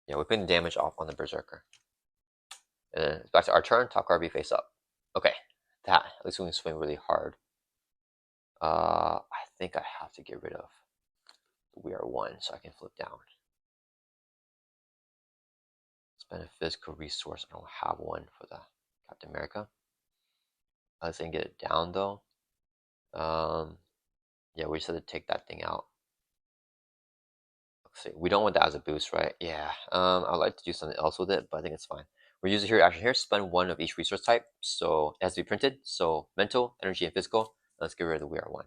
Yeah, we ping the damage off on the Berserker. And then it's back to our turn. Top card be face up. Okay, that at least we can swing really hard. I think I have to get rid of the We Are One so I can flip down. Spend a physical resource. I don't have one for the Captain America. Let's get it down though. Yeah, we just have to take that thing out. Let's see. We don't want that as a boost, right? Yeah. I'd like to do something else with it, but I think it's fine. We're using here action here. Spend 1 of each resource type, so it has to be printed. So mental, energy, and physical. Let's get rid of the We Are One.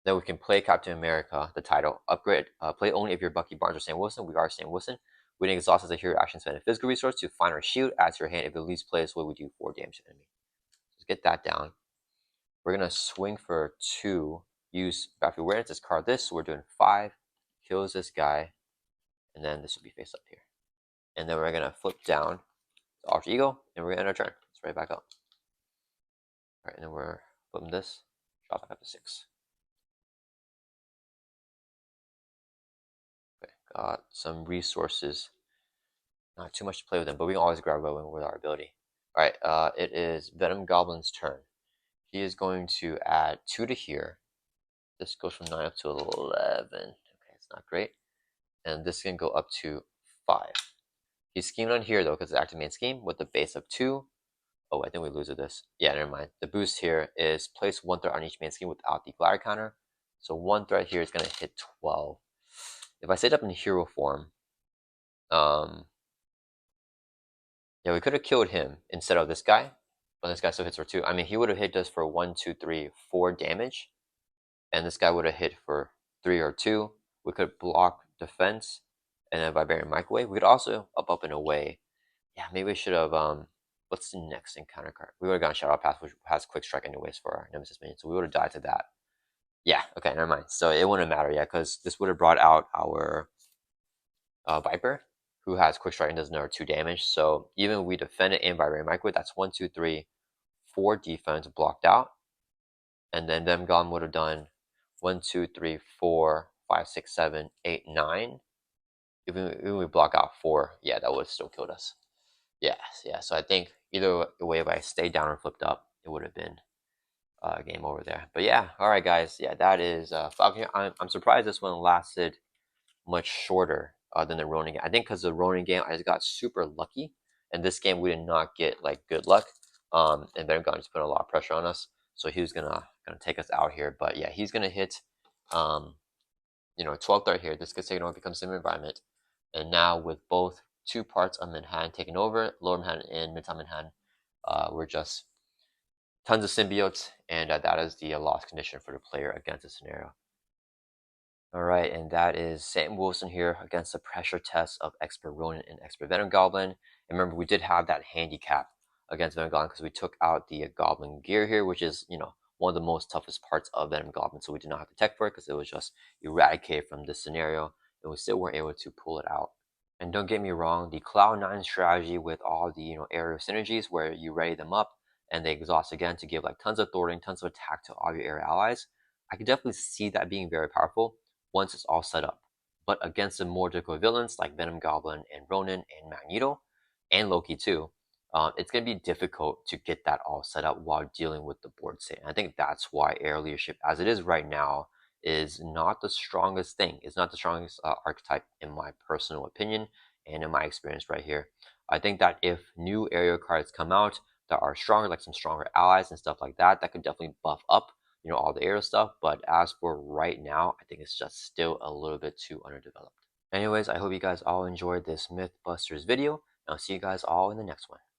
Then we can play Captain America, the title. Upgrade. Play only if you're Bucky Barnes or Sam Wilson. We are Sam Wilson. When it exhausts a hero action, spend a physical resource to find our shield. Add to your hand. If it leaves play, what we do 4 damage to enemy. Let's get that down. We're gonna swing for 2. Use Battlefield Awareness. Discard this. So we're doing 5. Kills this guy, and then this will be face up here. And then we're gonna flip down to Alter Ego, and we're gonna end our turn. Let's right back up. All right, and then we're flipping this. Drop back up to 6. Okay, got some resources. Not too much to play with them, but we can always grab one with our ability. All right, it is Venom Goblin's turn. He is going to add 2 to here. This goes from 9 up to 11. Okay, it's not great. And this can go up to 5. He's schemed on here though, because it's active main scheme with the base of 2. Oh, I think we lose with this. Yeah, never mind. The boost here is place 1 threat on each main scheme without the glider counter. So 1 threat here is going to hit 12. If I set up in hero form, yeah, we could have killed him instead of this guy, but this guy still hits for 2. I mean, he would have hit us for 1, 2, 3, 4 damage, and this guy would have hit for 3 or 2. We could block defense, and then Vibarium Microwave. We could also up and away. Yeah, maybe we should have. What's the next encounter card? We would have gone Shadow Path, which has Quick Strike anyways for our Nemesis minion, so we would have died to that. Yeah, okay, never mind. So it wouldn't matter, yeah, because this would have brought out our Viper, who has Quick Strike and does another 2 damage. So even if we defend it in Vibarium Microwave, that's 1, 2, 3, 4 defense blocked out. And then Venom Goblin would have done 1, 2, 3, 4, 5, 6, 7, 8, 9. Even we block out 4, yeah, that would have still killed us. Yeah. So I think either way, if I stayed down or flipped up, it would have been game over there. But yeah, all right, guys. Yeah, that is Falcon. I'm surprised this one lasted much shorter than the Ronan game. I think because the Ronan game, I just got super lucky, and this game we did not get like good luck. And Venom Goblin just put a lot of pressure on us, so he was gonna take us out here. But yeah, he's gonna hit 12 threat here. This gets taken over, becomes sim environment, and now with both 2 parts of Manhattan taken over, lower Manhattan and midtown Manhattan, we're just tons of symbiotes, and that is the loss condition for the player against the scenario. All right, and that is Sam Wilson here against the pressure test of Expert Ronan and Expert Venom Goblin. And remember, we did have that handicap against Venom Goblin because we took out the Goblin gear here, which is, one of the most toughest parts of Venom Goblin. So we did not have the tech for it because it was just eradicated from this scenario, and we still weren't able to pull it out. And don't get me wrong, the Cloud9 strategy with all the aerial synergies where you ready them up and they exhaust again to give like tons of thwarting, tons of attack to all your area allies. I could definitely see that being very powerful once it's all set up. But against the more difficult villains like Venom Goblin and Ronan and Magneto and Loki too, it's going to be difficult to get that all set up while dealing with the board state. And I think that's why air leadership, as it is right now, is not the strongest thing. It's not the strongest archetype in my personal opinion and in my experience right here. I think that if new aerial cards come out that are stronger, like some stronger allies and stuff like that, that could definitely buff up all the aerial stuff. But as for right now, I think it's just still a little bit too underdeveloped. Anyways, I hope you guys all enjoyed this Mythbusters video, and I'll see you guys all in the next one.